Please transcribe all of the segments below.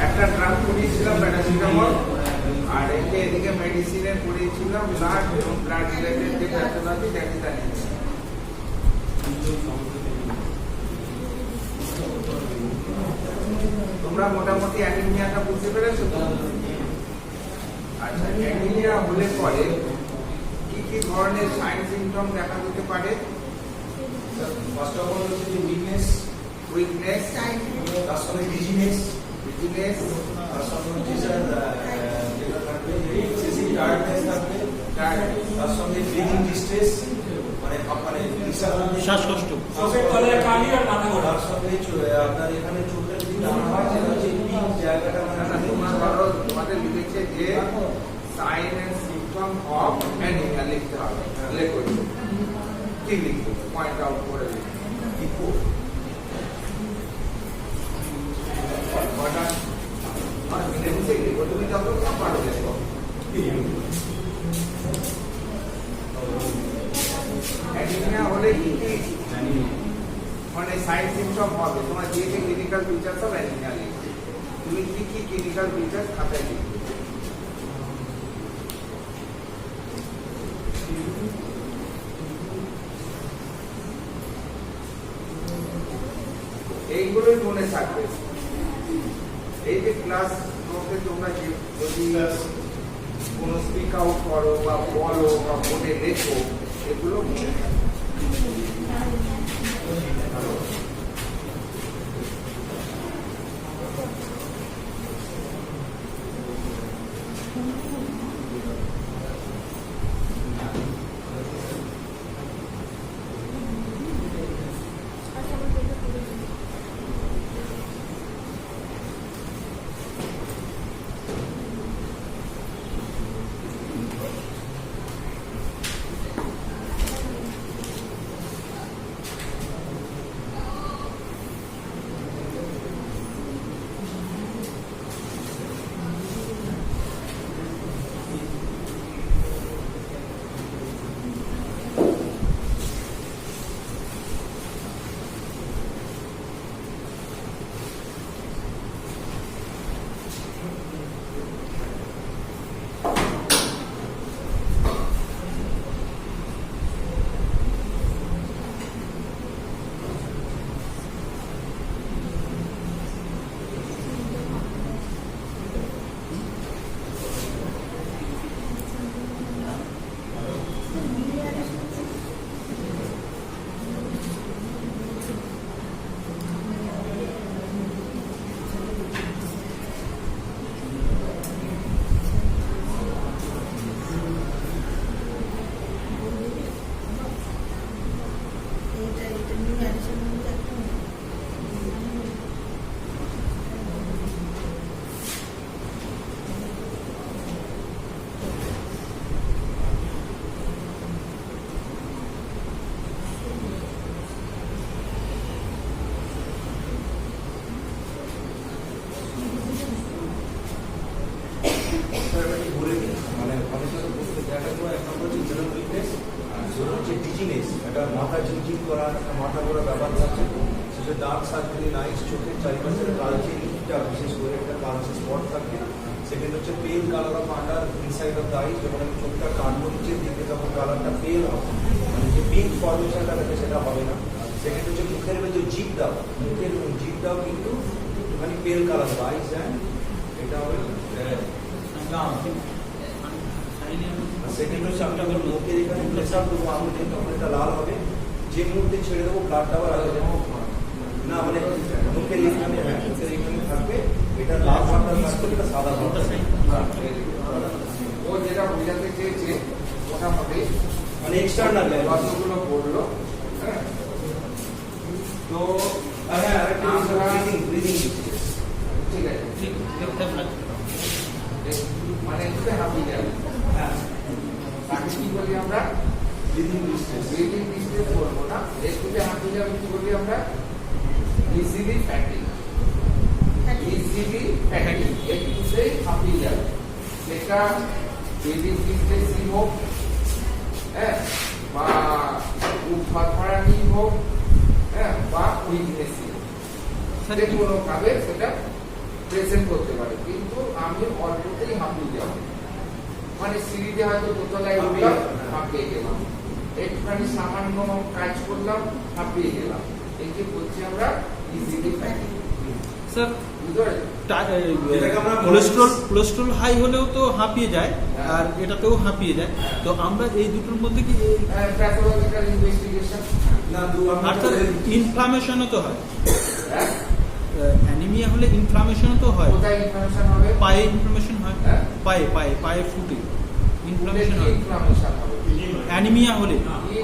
একটা drug পড়িয়েছিলাম paracetamol, আর এদিকে মেডিসিনের পড়িয়েছিলাম ব্লাড এবং ব্লাড রিলেটেড যে প্যাথোলজি দ্যাট ইজ অ্যানিমিয়া। তোমরা মোটামুটি অ্যানিমিয়াটা বুঝতে পেরেছো তো? আচ্ছা, অ্যানিমিয়া হলে পরে কি কি ধরনের সাইন সিমটম দেখা দিতে পারে? ফার্স্ট অফ অল হচ্ছে উইকনেস, তার সঙ্গে ডিজিনেস, তার সঙ্গে হচ্ছে যেটা থাকবে এক্সেসিভ টায়ার্ডনেস থাকবে, তার সঙ্গে ব্রিদিং ডিস্ট্রেস, মানে শ্বাসকষ্ট, তার সঙ্গে আপনার এখানে চোখটা যদি টানা হয় সেটা হচ্ছে পিক জায়গাটা, মানে তোমাদের লিখেছে যে sign and symptom of anaemia লিখতে হবে। লেখো কি লিখবো, পয়েন্ট আউট করে লিখবো। তুমি যত পারো লেখো। অ্যানিমিয়া হলে কি কি মানে সাইন সিম্পটম হবে? তোমার যে যে ক্লিনিক্যাল ফিচার্স অফ অ্যানিমিয়া লিখবে, তুমি কি কি ক্লিনিক্যাল ফিচার্স খাতায় লিখবে? এইগুলোই মনে থাকবে। এই যে ক্লাস নোটে তোমরা যদি কোনো স্পিক আউট করো বা বলো বা মনে লেখো, এগুলো মনে থাকবে। মাথা ঝিমঝিম করা, মাথা ঘোরা ব্যাপার থাকছে, সেটা ডার্ক সার্কেল, নাইট, চোখের চারিপাশের কালচে ইটটা বিশেষ করে একটা হচ্ছে স্পট থাকবে। সেকেন্ড হচ্ছে pale colour of under inside of the eyes, যখন আমি চোখটা কাটবো নিচের দিকে তখন কালারটা পেল হবে, মানে যে পিঙ্ক ফর্মেশনটা থাকে সেটা হবে না। সেকেন্ড হচ্ছে মুখের ভেতর জিপটাও, মুখের জিপটাও কিন্তু মানে পেল কালার হবে আইস অ্যান্ড এটা হবে সেকেন্ড হচ্ছে আমি যখন মুখের এখানে প্রেস আপ করবো আঙুলে তখন এটা লাল হবে, যে মুহূর্তে ছেড়ে দেবো ব্লাডটা আবার আগে যাবো না, মানে মুখের এখানে, হ্যাঁ মুখের এখানে থাকবে, এটা লাল ভাবটা থাকবে, এটা সাদা ভাবটা থাকবে। ও যেটা বোঝাতে চেয়েছে মোটামুটি মানে এক্সটার্নাল কতগুলো বললো, হ্যাঁ। তো হ্যাঁ আরেকটা ব্রিদিং ঠিক আছে, মানে একটু হাঁপিয়ে যাবে, হ্যাঁ তাকে কি বলি আমরা ব্রিদিং ডিস্টেন্স, ব্রিদিং ডিস্টেন্স বলবো না, একটু হাঁপিয়ে যাবে কি বলি আমরা ইজিলি ফ্যাটিং, ইজিলি ফ্যাটিং, একটুতেই হাঁপিয়ে যাবে, সেটা ব্রিদিং ডিস্টেন্সই হোক, হ্যাঁ, বা ফাড়ফাড়ানি হোক, হ্যাঁ, বা উইকনেসই হোক, যে কোনো ভাবে সেটা প্রেজেন্ট করতে পারে। কিন্তু আমি অল্পতেই হাঁপিয়ে যাব, মানে সিঁড়িতে হয়তো দোতলায় উঠলাম হাঁপিয়ে গেলাম, একটুখানি সামান্য কাজ করলাম হাঁপিয়ে গেলাম, একে বলছি আমরা ইজিলি ফ্যাটিং। স্যার যেটাকে আমরা কোলেস্ট্রল হাই হলেও তো হাঁপিয়ে যায়, আর এটাতেও হাঁপিয়ে যায়, তো আমরা এই দুটোর মধ্যে কি প্যাথোলজিক্যাল ইনভেস্টিগেশন না আর ইনফ্লামেশনও তো হয়, হ্যাঁ, অ্যানিমিয়া হলে ইনফ্লামেশনও তো হয়, কোথায় ইনফ্লামেশন হবে? পায়ে ইনফ্লামেশন হয়, হ্যাঁ? পায়ে ফুটে ইনফ্লামেশন হয়, ইনফ্লামেশন হবে, অ্যানিমিয়া হলে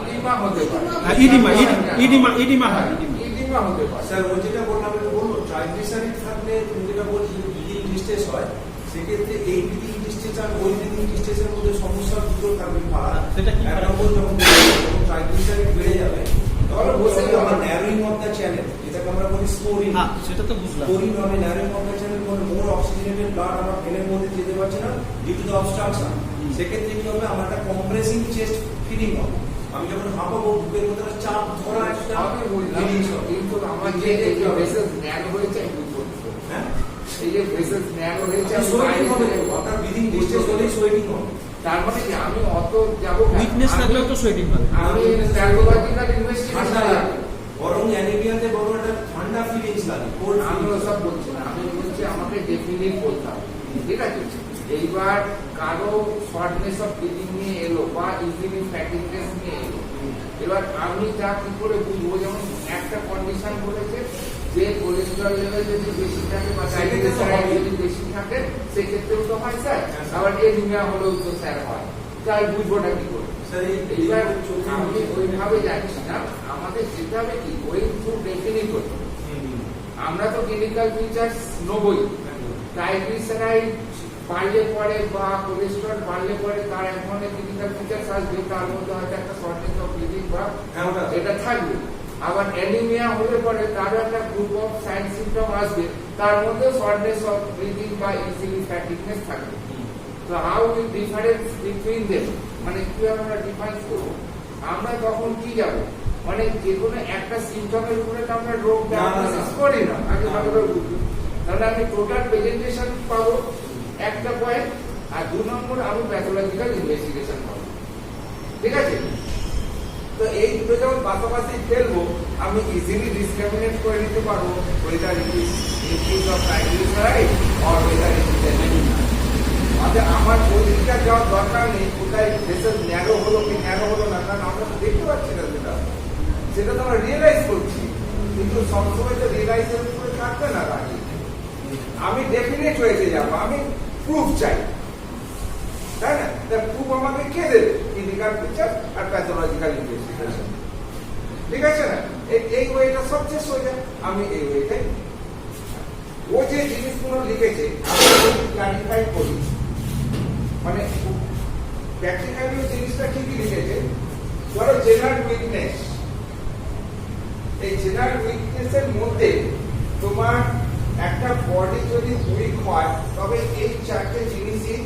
ইডিমা হতে পারে, ইডিমা হয়, ইডিমা হতে পারে। স্যার ও যেটা বললাম আমি বলবো ট্রাইগ্লিসারাইড থাকলে তুমি যেটা বলছি ব্রিদিং ডিস্টেন্স হয়, সেক্ষেত্রে এই ব্রিদিং ডিস্টেন্স আর ওই ব্রিদিং ডিস্টেন্সের মধ্যে সমস্যা দুটো থাকবে ফারাক। সেটা কি এক নম্বর যখন ট্রাইগ্লিসারাইড বেড়ে যাবে তখন বসে আমরা ন্যারোইং অফ দ্য চ্যানেল, যেটাকে আমরা বলি স্কোরিং। হ্যাঁ সেটা তো বুঝলাম, স্কোরিং হবে ন্যারোইং অফ দ্য চ্যানেল, মানে মোর অক্সিজেনেটেড ব্লাড আমার ভেনের মধ্যে যেতে পারছে না ডিউ টু দ্য অবস্ট্রাকশন। সেক্ষেত্রে কি হবে, আমার একটা কম্প্রেসিং চেস্ট ফিলিং হবে, আমি যখন হাঁপাবো বুকের মধ্যে একটা চাপ ধরা একটা আমি বললাম, জিনিস হবে। কিন্তু আমার যে এই যে ভেসেলস ন্যারো হয়েছে আমি বুঝবো, হ্যাঁ এই যে ভেসেলস ন্যারো হয়েছে আমি সোয়েটিং হবে, বাইরে ওটা ব্রিদিং ডিস্টেন্স হলেই সোয়েটিং হবে। তার মানে কি আমি অত যাবো কেন? উইকনেস থাকলেও তো সোয়েটিং হবে, আমি প্যাথোলজিক্যাল ঠান্ডা ইনভেস্টিগেশন লাগে, বরং অ্যানিমিয়াতে বরং একটা ঠান্ডা ফিলিংস লাগে, কোল্ড আমি ওসব বলছি না, আমি বলছি আমাকে ডেফিনেট বলতে হবে, ঠিক আছে? এইবার কারো শর্টনেস অফ ব্রিদিং নিয়ে এলো বা ইজিলি ফ্যাটিগনেস নিয়ে এলো, এবার আমি যা কি করে বুঝবো, যেমন একটা কন্ডিশন বলেছে যে কোলেস্টেরল লেভেল যদি বেশি থাকে বা ট্রাইগ্লিসারাইড যদি বেশি থাকে সেক্ষেত্রেও তো হয় স্যার, আবার এনিমিয়া হলেও তো স্যার হয়, তাই বুঝবোটা কি করে? এইবার আমি ওইভাবে যাচ্ছি না, আমাদের যেতে হবে কি ওই থ্রু ডেফিনিট করতে হবে। আমরা তো ক্লিনিক্যাল ফিচার্স নেবই, ট্রাইগ্লিসারাইড বাড়লে পরে বা কোলেস্টেরল বাড়লে পরে তার এক ধরনের ক্লিনিক্যাল ফিচার্স আসবে, তার মধ্যে হয়তো একটা শর্টনেস অফ ব্রিদিং বা এটা থাকবে, আবার অ্যানিমিয়া হলে পরে তার একটা গ্রুপ অফ সাইন সিম্পটম আসবে, তার মধ্যে শর্টনেস অফ ব্রিদিং বা ইজিলি ফ্যাটিগনেস থাকবে। তো how will difference between them, মানে কিভাবে আমরা ডিফারেন্স করবো? আমরা তখন কি যাব, মানে যে কোনো একটা সিম্পটমের উপরে তো আমরা রোগ ডায়াগনোসিস করি না, আগে ভালো করে বুঝবো, তাহলে আমি টোটাল প্রেজেন্টেশন পাবো একটা পয়েন্ট, আর 2 নম্বর আমি প্যাথোলজিক্যাল ইনভেস্টিগেশন পাবো, ঠিক আছে? তো এই দুটো যখন পাশাপাশি ফেলবো আমি ইজিলি ডিসক্রিমিনেট করে নিতে পারবো weather it is increase of triglyceride or weather it is anaemia. আচ্ছা আমার ওইদিকটা যাওয়ার দরকার নেই কোথায় ভেসেল ন্যারো হলো কি ন্যারো হলো না, কারণ আমরা তো দেখতে পাচ্ছি না, সেটা তো আমরা রিয়েলাইজ করছি, কিন্তু সবসময় তো রিয়েলাইজের উপরে থাকবে না রাখি, আমি ডেফিনেট হয়েছে যাবো, আমি প্রুফ চাই, তাই না? প্রুফ আমাকে কে দেবে? ক্লিনিক্যাল ফিচার আর প্যাথোলজিক্যাল ইনভেস্টিগেশন, ঠিক আছে না? এই ওয়েটা সবচেয়ে সোজা, আমি এই ওয়েটাই, ও যে জিনিসগুলো লিখেছে আমি ক্লারিফাই করি, মানে প্র্যাকটিক্যালি জিনিসটা ঠিকই লিখেছে। ধরো জেনারেল উইকনেস, এই জেনারেল উইকনেসের মধ্যে তোমার একটা বডি যদি উইক হয় তবে এই 4টে জিনিসই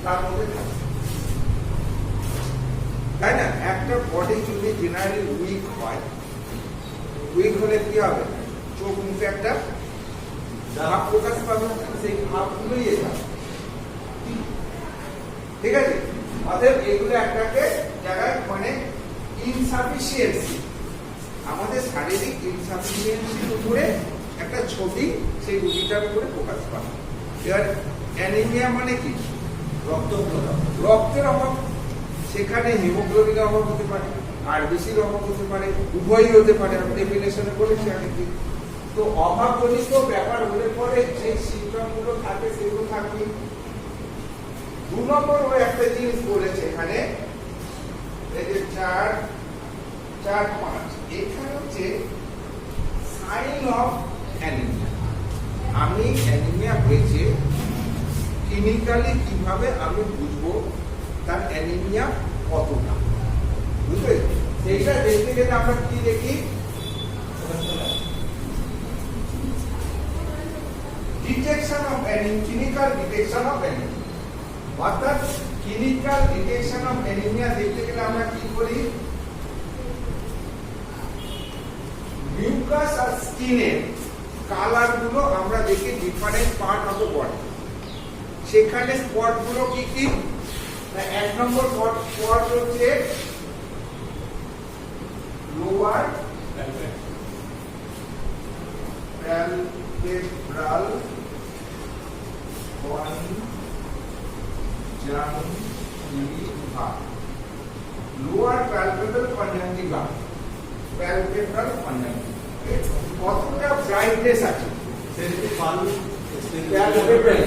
তার মধ্যে থাকে, তাই না? একটা বডি যদি জেনারেলি উইক হয়, উইক হলে কি হবে? চোখ মুখে একটা ভাব প্রকাশ পাবে সেই ভাবগুলোই এটা। ঠিক আছে, অতএব এগুলো একটাকে জায়গায় মানে ইনসাফিসিয়েন্সি, আমাদের শারীরিক ইনসাফিসিয়েন্সির উপরে একটা ছবি সেই রুগীটার উপরে প্রকাশ পাবে। এবার অ্যানিমিয়া মানে কি? রক্তের অভাব, সেখানে হিমোগ্লোবিনের অভাব হতে পারে, আরবিসির অভাব হতে পারে, উভয়ই হতে পারে। আমি ডেফিনেশনে বলেছি আগে কি। তো অভাবজনিত ব্যাপার হলে পরে যে সিমটম গুলো থাকে সেগুলো থাকবে। 2 নম্বর ও একটা জিনিস বলেছে এখানে, এই যে 4, 5 এখানে হচ্ছে সাইন অফ অ্যানিমিয়া। আমি অ্যানিমিয়া হয়েছে ক্লিনিক্যালি কিভাবে আমি বুঝবো তার অ্যানিমিয়া কতটা, বুঝলে? সেইটা দেখতে গেলে আমরা কি দেখি, detection of anaemia, clinical detection of anaemia. অর্থাৎ ক্লিনিক্যাল ডিটেকশন অফ অ্যানিমিয়া দেখতে গেলে আমরা কি করি, মিউকাস আর স্কিনের কালার গুলো আমরা দেখি different part of the body. সেখানে স্পট গুলো কি কি? 1 নম্বর স্পট হচ্ছে lower palpebral conjunctiva, lower palpebral conjunctiva, palpebral conjunctiva কতটা ব্রাইটনেস আছে, প্যালপেব্রাল প্যালপেব্রাল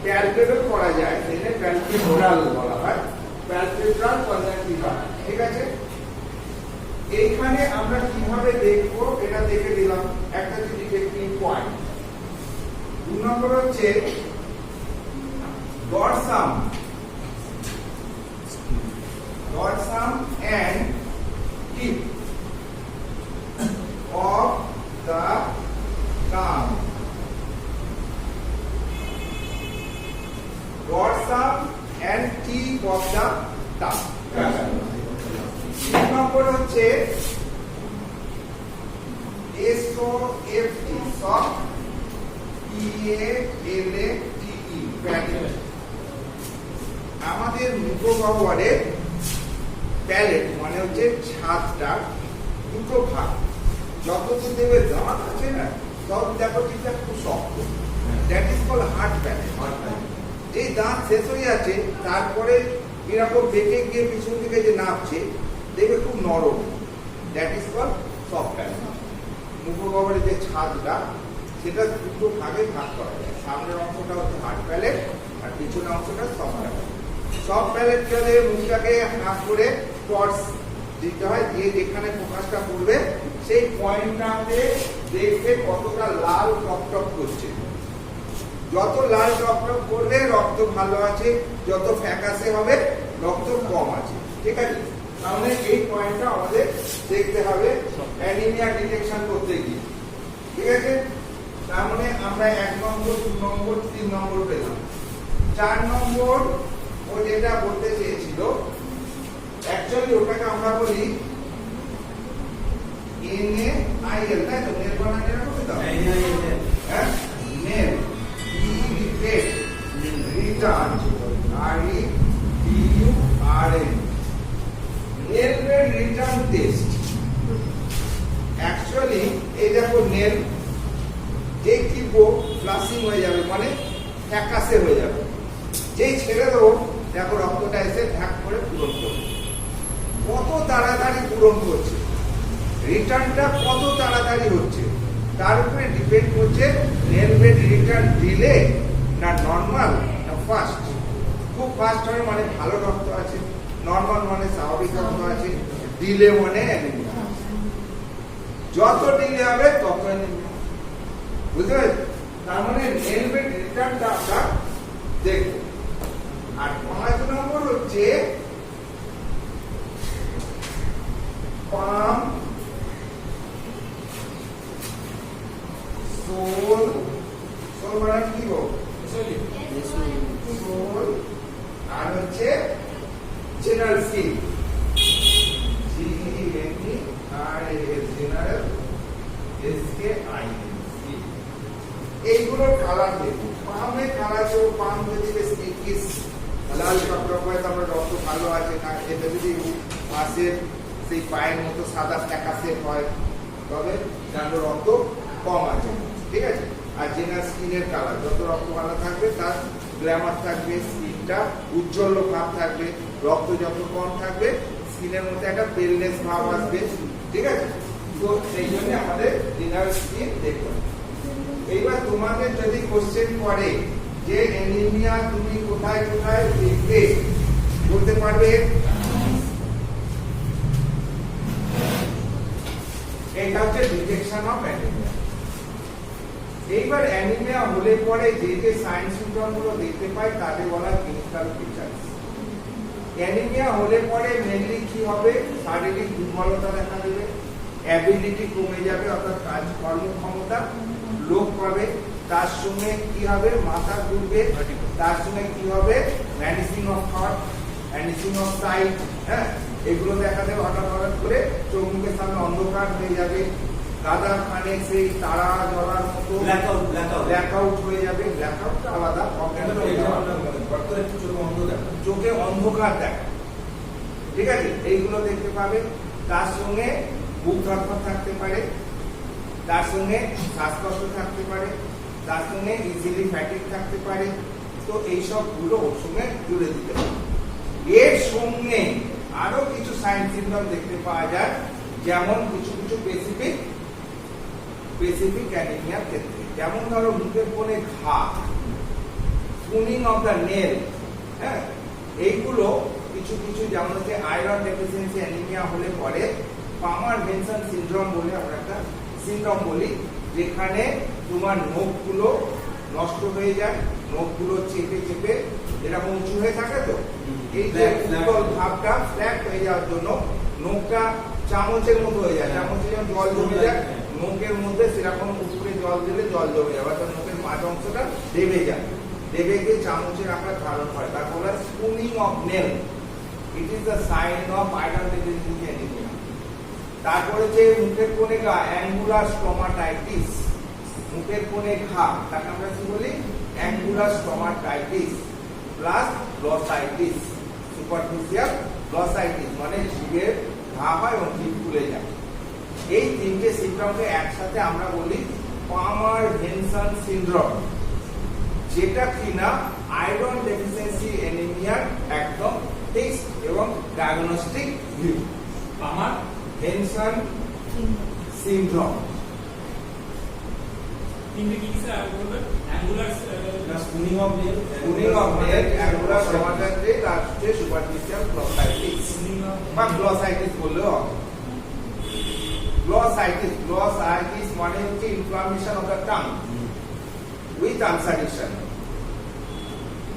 প্যালপেবল করা যায়, সেটা প্যালপেব্রাল বলা হয়, প্যালপেব্রাল কনজাংটিভা। ঠিক আছে, এইখানে আমরা কিভাবে দেখবো এটা দেখে দিলাম, একটা ডিটেকটিং পয়েন্ট। 2 নম্বর হচ্ছে dorsum and tip of the tongue. Dorsum and tip of the tongue. 3 নম্বর হচ্ছে SOFT, soft, PALATE, palate। আমাদের মুখগহ্বরের প্যালেট মানে হচ্ছে ছাদটা 2টো ভাগ, যতদূর দেবে দাঁত আছে না তত দেখো ঠিকটা খুব শক্ত, that is call hard palate. এই দাঁত শেষ হয়ে যাচ্ছে, তারপরে এরকম বেঁকে গিয়ে পিছন দিকে যে নামছে দেখবে খুব নরম, that is call soft palate. মুখগহ্বরের যে ছাদটা সেটা 2টো ভাগে ভাগ করা যায়, সামনের অংশটা হচ্ছে হার্ড প্যালেট আর পিছনের অংশটা সফট প্যালেট। সফট প্যালেট গেলে মুখটাকে হাত করে টর্চ দিতে হয়, দিয়ে যেখানে ফোকাসটা পড়বে সেই পয়েন্টটাতে দেখবে কতটা লাল টকটক করছে। যত লাল টকটক করবে রক্ত ভালো আছে, যত ফ্যাকাসে হবে রক্ত কম আছে। ঠিক আছে, তাহলে এই পয়েন্টটা আমাদের দেখতে হবে অ্যানিমিয়া ডিটেকশন করতে গিয়ে। ঠিক আছে, তার মানে আমরা 1 নম্বর, 2 নম্বর, 3 নম্বর পেলাম। 4 নম্বর ও যেটা বলতে চেয়েছিল, অ্যাকচুয়ালি ওটাকে আমরা বলি NAIL, তাই তো? নেল বানানে রাখো তো, হ্যাঁ, nail return RETURN, nail bed written test. Actually এই দেখো নেল যে কিবো ফ্লাশিং হয়ে যাবে, মানে ফ্যাকাসে হয়ে যাবে, যেই ছেড়ে দেবো দেখো রক্তটা এসে ঢাক করে পূরণ করবে। কত তাড়াতাড়ি পূরণ করছে, রিটার্নটা কত তাড়াতাড়ি হচ্ছে তার উপরে ডিপেন্ড করছে নেল বেড রিটার্ন দিলে না নর্মাল না ফাস্ট। খুব ফাস্ট হয় মানে ভালো রক্ত আছে, নর্মাল মানে স্বাভাবিক রক্ত আছে, দিলে মানে অ্যানিমিয়া। যত ডিলে হবে তত অ্যানিমিয়া, বুঝতে পারছি? তার মানে নেল বেড রিটার্নটা আমরা দেখবো। আর 5 নম্বর হচ্ছে পাম সোল, সোল মানে কি গো? সোল। আর হচ্ছে জেনারেল স্কিন, GENERAL, জেনারেল এইগুলোর কালার দেখুন, পামের কালার দেবো, পাম যদি বেশ নিকিস লাল টকটক আমরা রক্ত ভালো আছে না, এটা যদি মাছের সেই পায়ের মতো সাদা ফ্যাকাসের হয় তবে যেন রক্ত কম আছে, ঠিক আছে। আর যেটা স্কিনের কালার, যত রক্ত ভালো থাকবে তার গ্ল্যামার থাকবে, স্কিনটা উজ্জ্বল ভাব থাকবে, রক্ত যত কম থাকবে স্কিনের মধ্যে একটা পেলনেস ভাব আসবে, ঠিক আছে। তো সেই জন্য আমাদের ডিনার স্কিন দেখতে হবে। এইবার তোমাদের যদি কোশ্চেন করে যে অ্যানিমিয়া তুমি কোথায় কোথায় দেখবে, বলতে পারবে? এটা হচ্ছে ডিটেকশন অফ অ্যানিমিয়া। এইবার অ্যানিমিয়া হলে পরে যে যে সাইন সিম্পটম গুলো দেখতে পাই তাকে বলা ক্লিনিক্যাল ফিচার্স। অ্যানিমিয়া হলে পরে মেনলি কি হবে? শারীরিক দুর্বলতা দেখা দেবে, অ্যাবিলিটি কমে যাবে, অর্থাৎ কাজ কর্মক্ষমতা লোপ পাবে, তার সঙ্গে কি হবে? মাথা ঘুরবে, তার সঙ্গে কি হবে? Vanishing of thought, vanishing of sight, হ্যাঁ, এগুলো দেখা দেবে। হঠাৎ হঠাৎ করে চোখ মুখের সামনে অন্ধকার হয়ে যাবে, দাদা খানে সেই তারা জ্বলার মতো ব্ল্যাকআউট হয়ে যাবে। ব্ল্যাকআউটটা আলাদা, অজ্ঞান হয়ে যাওয়া, চোখে অন্ধকার দেখা, ঠিক আছে, এইগুলো দেখতে পাবে। তার সঙ্গে বুক ধরফর থাকতে পারে, তার সঙ্গে শ্বাসকষ্ট থাকতে পারে, তার সঙ্গে ইজিলি ফ্যাটিক থাকতে পারে। তো এইসব গুলো ওর সঙ্গে জুড়ে দিতে পারে। এর সঙ্গে আরো কিছু সাইন সিম্পটম দেখতে পাওয়া যায়, যেমন কিছু কিছু স্পেসিফিক অ্যানিমিয়ার ক্ষেত্রে, যেমন ধরো মুখের কোণে ঘা, স্পুনিং অফ দ্য নেল, হ্যাঁ, এইগুলো কিছু কিছু, যেমন হচ্ছে আয়রন ডেফিসিয়েন্সি অ্যানিমিয়া হলে পরে পামার-ভেনসন সিনড্রোম বলে আমরা একটা সিনড্রোম বলি, যেখানে তোমার নখগুলো নষ্ট হয়ে যায়, নখগুলো চেপে চেপে এরকম উঁচু হয়ে থাকে, তো এই যে ভাবটা ফ্ল্যাট হয়ে যাওয়ার জন্য নখটা চামচের মতো হয়ে যায়, চামচে যেমন জল জমে যায়, নখের মধ্যে সেরকম উপরে জল দিলে জল জমে যাবে, অর্থাৎ নখের মাঝ অংশটা দেবে যায়, দেবে গিয়ে চামচের আকার ধারণ হয়, তার বলা spooning of nail. It is the sign of iron deficiency anaemia. তারপরে যে মুখের কোণে ঘা, অ্যাঙ্গুলার স্টোমাটাইটিস, মুখের কোণে ঘা, তাকে আমরা কি বলি? Angular stomatitis plus glossitis, superficial glossitis, মানে জিভের ঘা হয় এবং জিভ ফুলে যায়। এই তিনটে সিম্পটমকে একসাথে আমরা বলি পামার-ভেনসন সিনড্রোম, যেটা কিনা আয়রন ডেফিসিয়েন্সি অ্যানিমিয়ার একদম ফিক্সড এবং diagnostic view. Plummer Vinson syndrome spooning of nail, angular stomatitis, আর হচ্ছে সুপারফিশিয়াল গ্লসাইটিস বা গ্লসাইটিস বললেও হবে। গ্লসাইটিস মানে হচ্ছে inflammation of the tongue with ulceration.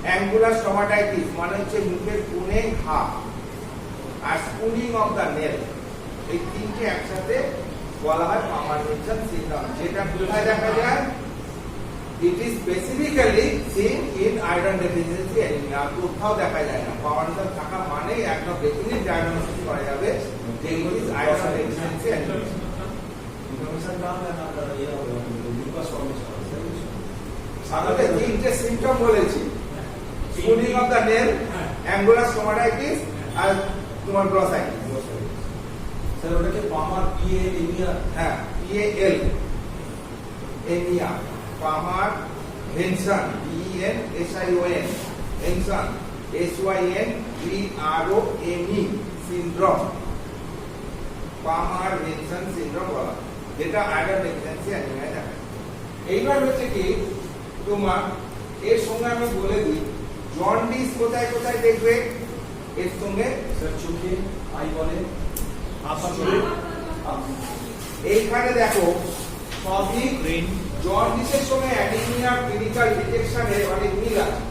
Angular stomatitis মানে হচ্ছে মুখের কোণে ঘা, আর স্পুনিং অফ দ্য নেল, এই তিনটে একসাথে বলা হয় পামার-ভেনসন সিনড্রোম, যেটা কোথায় দেখা যায়? It is specifically seen in iron deficiency anemia, কোথাও দেখা যায় না। পামার-ভেনসন থাকা মানে একদম ডেফিনিট ডায়াগনোসিস করা যাবে যে it is iron deficiency anemia। সাধারণত তিনটে সিম্পটম বলেছি, spooning of the nail, angular stomatitis আর তোমার গ্লসাইটিস। স্যার ওটাকে পামার PA-এনিয়া, হ্যাঁ, PAL এনিয়া, Plummer Vinson, VENSION, Vinson SYNDROME syndrome, Plummer Vinson syndrome বলা, যেটা আয়রন ডেফিসিয়েন্সি অ্যানিমিয়া থাকে। এইবার হচ্ছে কি তোমার এর সঙ্গে আমি বলে দিই জন্ডিস কোথায় কোথায় দেখবে। এর সঙ্গে স্যার চোখে, আই বলে, এইখানে দেখো সবই জন্ডিসের সঙ্গে অ্যানিমিয়ার ক্লিনিক্যাল ডিটেকশনে অনেক মিল আছে।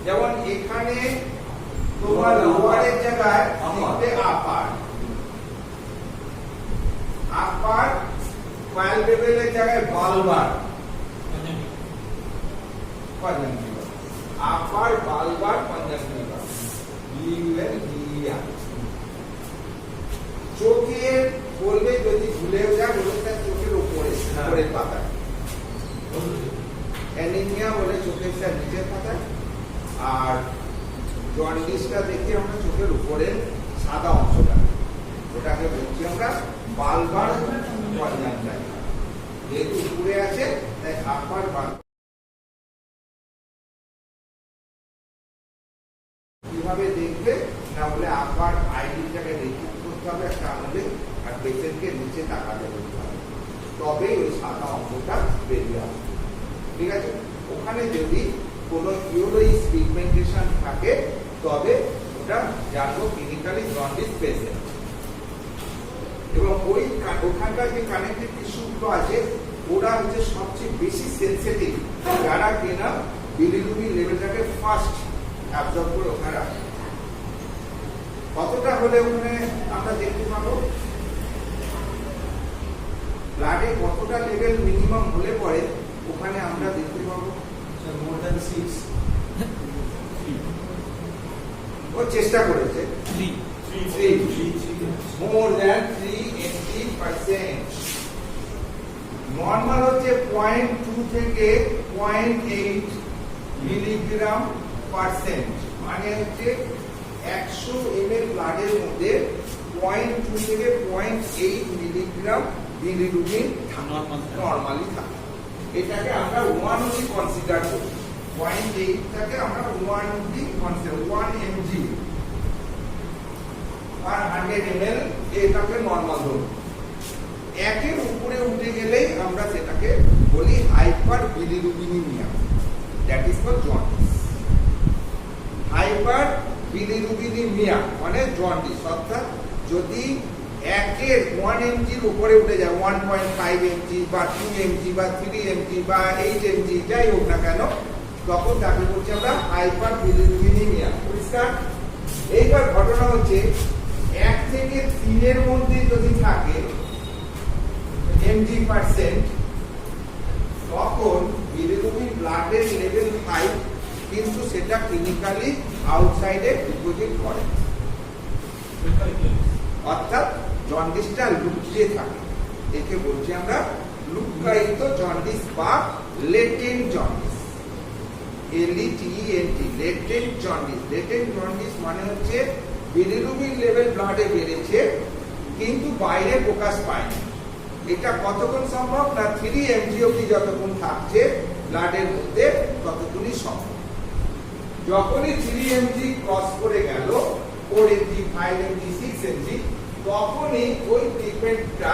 যেমন এখানে তোমার লোয়ারের জায়গায় দেখবে আপার পালপেবলের জায়গায় বালবার, আপার বালবার কনজাংটিভা, চোখের বলবে যদি ভুলেও যায় বলবে তার চোখের উপরে, উপরের পাতায়, অ্যানিমিয়া হলে চোখের স্যার নিচের পাতায়, আর জন্ডিসটা দেখি আমরা চোখের উপরের সাদা অংশটা, ওটাকে বলছি আমরা বালবার কনজাংক্টিভা। যেহেতু উপরে আছে তাই আপার বাল। কিভাবে দেখবে না বলে আপার আইডিটাকে রেখে করতে হবে একটা আঙুলে, আর পেশেন্টকে নিচে তাকাতে বলতে হবে, তবেই ওই সাদা অংশটা বেরিয়ে আসবে। ঠিক আছে, ওখানে যদি কোনো ইউরোইস পিগমেন্টেশন থাকে তবে ওটা জানবো ক্লিনিক্যালি জন্ডিস পেশেন্ট। এবং ওই ওখানকার যে কানেক্টিভ টিস্যুগুলো আছে ওরা হচ্ছে সবচেয়ে বেশি সেন্সিটিভ, যারা কিনা বিলিরুবিন লেভেলটাকে ফার্স্ট অ্যাবজর্ব করে ওখানে রাখে। কতটা হলে ওখানে আমরা দেখতে পাবো ব্লাডে কতটা লেভেল মিনিমাম হলে পরে ওখানে আমরা দেখতে পাবো more than 6 ও চেষ্টা করেছে 3 more than 380%। নরমাল হচ্ছে 0.2 থেকে 0.8 মিলিগ্রাম পার্সেন্ট, মানে হচ্ছে 100 ml ব্লাডের মধ্যে 0.2 থেকে 0.8 মিলিগ্রাম বিলিরুবিন নরমালি থাকে। এটাকে আমরা 1 অবধি কনসিডার করি, 0.8 টাকে আমরা 1 অবধি কনসিডার, 1 mg আর 100 ml এটাকে নরমাল ধরুন। একের উপরে উঠে গেলেই আমরা সেটাকে বলি hyper bilirubinaemia, that is for jaundice. Hyper bilirubinaemia মানে জন্ডিস, অর্থাৎ যদি একের 1 mg এর উপরে উঠে যায়, 1.5 mg বা 2 mg বা 3 mg বা 8 mg যাই হোক না কেন, তখন তাকে বলছি আমরা হাইপার বিলিরুবিনিমিয়া। পরিষ্কার? এইবার ঘটনা হচ্ছে 1 থেকে 3 এর মধ্যে যদি থাকে mg পার্সেন্ট, তখন বিলিরুবিন ব্লাডের লেভেল হাই, কিন্তু সেটা ক্লিনিক্যালি আউটসাইডে ডিপোজিট করে, অর্থাৎ জন্ডিসটা লুকিয়ে থাকে। একে বলছি আমরা লুকায়িত জন্ডিস বা latent jaundice, LETENT, latent jaundice. Latent jaundice মানে হচ্ছে বিলিরুবিন লেভেল ব্লাডে বেড়েছে কিন্তু বাইরে প্রকাশ পায়নি। এটা কতক্ষণ সম্ভব না 3 mg অবধি যতক্ষণ থাকছে ব্লাডের মধ্যে ততক্ষণই সম্ভব। যখনই 3 mg ক্রস করে গেল 4 mg 5 mg 6 mg, তখনই ওই ট্রিটমেন্টটা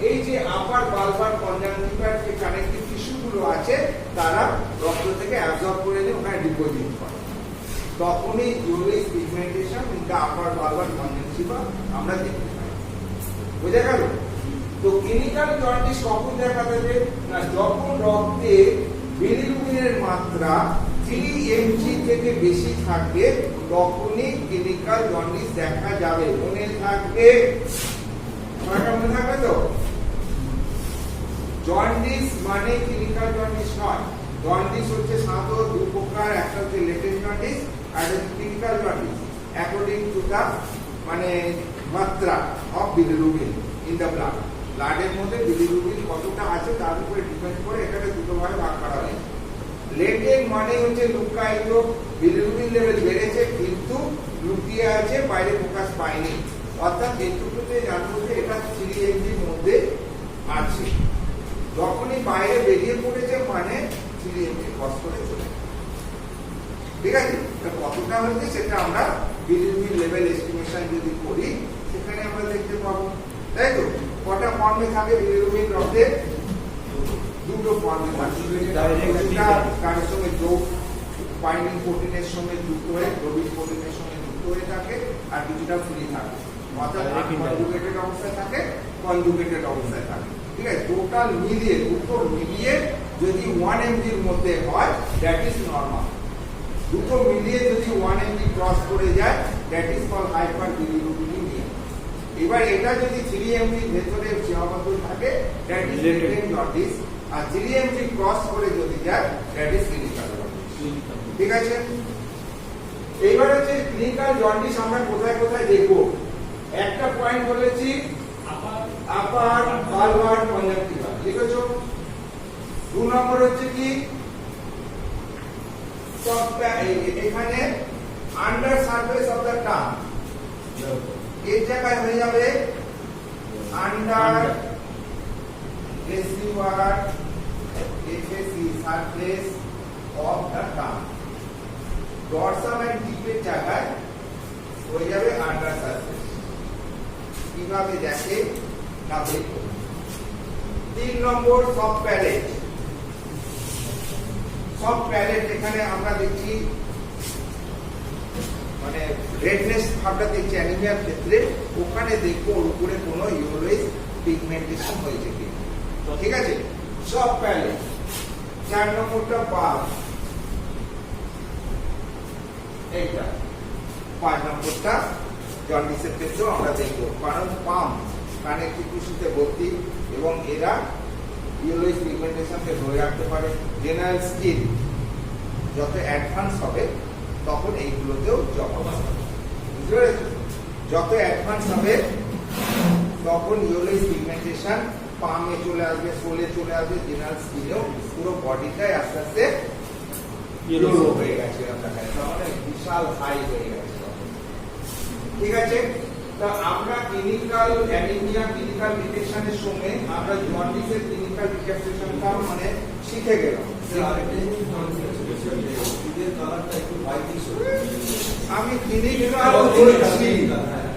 এই যে আপার বালবার কনজাংক্টিভার যে কানেক্টিভ টিস্যুগুলো আছে তারা রক্ত থেকে অ্যাবজর্ব করে নিয়ে ওখানে ডিপোজিট করে, তখনই uric pigmentation in the upper bulbar conjunctiva আমরা দেখতে পাই। বুঝা গেল? তো ক্লিনিক্যাল জন্ডিস কখন দেখা যাবে না যখন রক্তে বিলিরুবিনের মাত্রা 3 mg থেকে বেশি থাকবে, তখনই ক্লিনিক্যাল জন্ডিস দেখা যাবে। মনে থাকবে, মনে থাকবে তো? জন্ডিস মানে ক্লিনিক্যাল জন্ডিস নয়। জন্ডিস হচ্ছে সাধারণত দুই প্রকার, একটা হচ্ছে লেটেন্ট জন্ডিস আর একটা clinical jaundice, according to the মানে মাত্রা of bilirubin in the blood. ব্লাডের মধ্যে বিলিরুবিন কতটা আছে তার উপরে ডিপেন্ড করে এটাকে দুটো ভাগে ভাগ করা হয়। লেটেন্ট মানে হচ্ছে লুকায়িত, বিলিরুবিন লেভেল বেড়েছে কিন্তু লুকিয়ে আছে, বাইরে প্রকাশ পায়নি, অর্থাৎ এইটুকুতে জানবো যে এটা 3 mg এর মধ্যে আছে। যখনই বাইরে বেরিয়ে পড়েছে মানে 3 mg ক্রস করে চলে, ঠিক আছে? কতটা হচ্ছে সেটা আমরা বিলিরুবিন লেভেল এস্টিমেশন যদি করি সেখানে আমরা দেখতে পাবো, তাই তো? কটা ফর্মে থাকে বিলিরুবিন রক্তে? দুটো ফর্মে থাকে, তার সঙ্গে যোগ বাইন্ডিং প্রোটিনের সঙ্গে যুক্ত হয়ে প্রোটিন প্রোটিনের সঙ্গে যুক্ত হয়ে থাকে, আর কিছুটা ফ্রি থাকে, অর্থাৎ কনজুগেটেড অবস্থায় থাকে, কনজুগেটেড অবস্থায় থাকে, ঠিক আছে? টোটাল মিলিয়ে দুটো মিলিয়ে যদি 1 mg এর মধ্যে হয় দ্যাট ইজ নরমাল। দুটো মিলিয়ে যদি 1 mg ক্রস করে যায় that is call hyperbilirubinaemia. এবার এটা যদি 3 mg ভেতরে সীমাবদ্ধ থাকে দ্যাট ইজ লেটেন্ট জন্ডিস, আর 3 mg ক্রস করে যদি যায় দ্যাট ইজ ক্লিনিক্যাল জন্ডিস। ঠিক আছে? এইবার হচ্ছে ক্লিনিক্যাল জন্ডিস আমরা কোথায় কোথায় দেখব। একটা পয়েন্ট বলেছি আপার বালবার কনজাংক্টিভা, লিখেছো? 2 নম্বর হচ্ছে কি এখানে under surface of the tongue, এর জায়গায় হয়ে যাবে আন্ডার রেসিভার এফএসি surface of the tongue. Dorsum and টিপের জায়গায় হয়ে যাবে আন্ডার সারফেস। কিভাবে দেখে না দেখো। 3 নম্বর সফট প্যালেট। সফট প্যালেট এখানে আমরা দেখছি মানে রেডনেস ভাবটা দেখছি অ্যানিমিয়ার ক্ষেত্রে, ওখানে দেখবো ওর উপরে কোনো ইউরোইস পিগমেন্টেশন হয়েছে কি, ঠিক আছে। Soft palate. 4 নম্বরটা পাম, এইটা। 5 নম্বরটা জন্ডিসের ক্ষেত্রেও আমরা দেখবো, কারণ পাম কানেকটিভ টিস্যুতে ভর্তি এবং এরা ইউরোইস পিগমেন্টেশনকে ধরে রাখতে পারে। জেনারেল স্কিন যত অ্যাডভান্স হবে তখন এইগুলোতেও জমা হবে, বুঝতে পেরেছো? যত অ্যাডভান্স হবে তখন ইউরোইস পিগমেন্টেশন পামে চলে আসবে, সোলে চলে আসবে, জেনারেল স্কিনেও পুরো বডিটাই আস্তে আস্তে ইয়েলো হয়ে গেছে, তাহলে বিশাল হাই হয়ে গেছে, ঠিক আছে। তা আমরা ক্লিনিক্যাল অ্যানিমিয়া ক্লিনিক্যাল ডিটেকশনের সময় আমরা জন্ডিসের ক্লিনিক্যাল ডিটেকশনটা মানে শিখে গেলাম। আমি ক্লিনিক্যাল বলছি,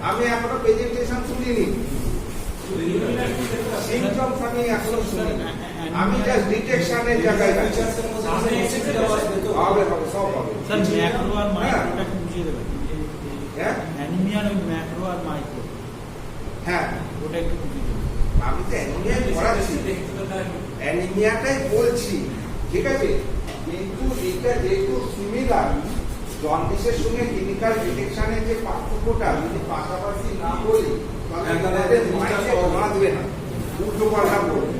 আমি এখনো প্রেজেন্টেশন শুনিনি, সিমটমস আমি এখনো শুনিনি, আমি জাস্ট ডিটেকশনের জায়গায় আছি। হবে হবে সব হবে। স্যার ম্যাক্রো আর মাইক্রোটা বুঝিয়ে দেবেন। হ্যাঁ অ্যানিমিয়ার ওই ম্যাক্রো আর মাইক্রো, হ্যাঁ ওটা একটু বুঝিয়ে দেবেন। আমি তো অ্যানিমিয়া পড়াচ্ছি, অ্যানিমিয়াটাই বলছি, ঠিক আছে। কিন্তু এটা যেহেতু সিমিলার, জন্ডিসের সঙ্গে ক্লিনিক্যাল ডিটেকশনের যে পার্থক্যটা যদি পাশাপাশি না বলি তাহলে বাঁধবে না, উল্টো পাল্টা বলবে।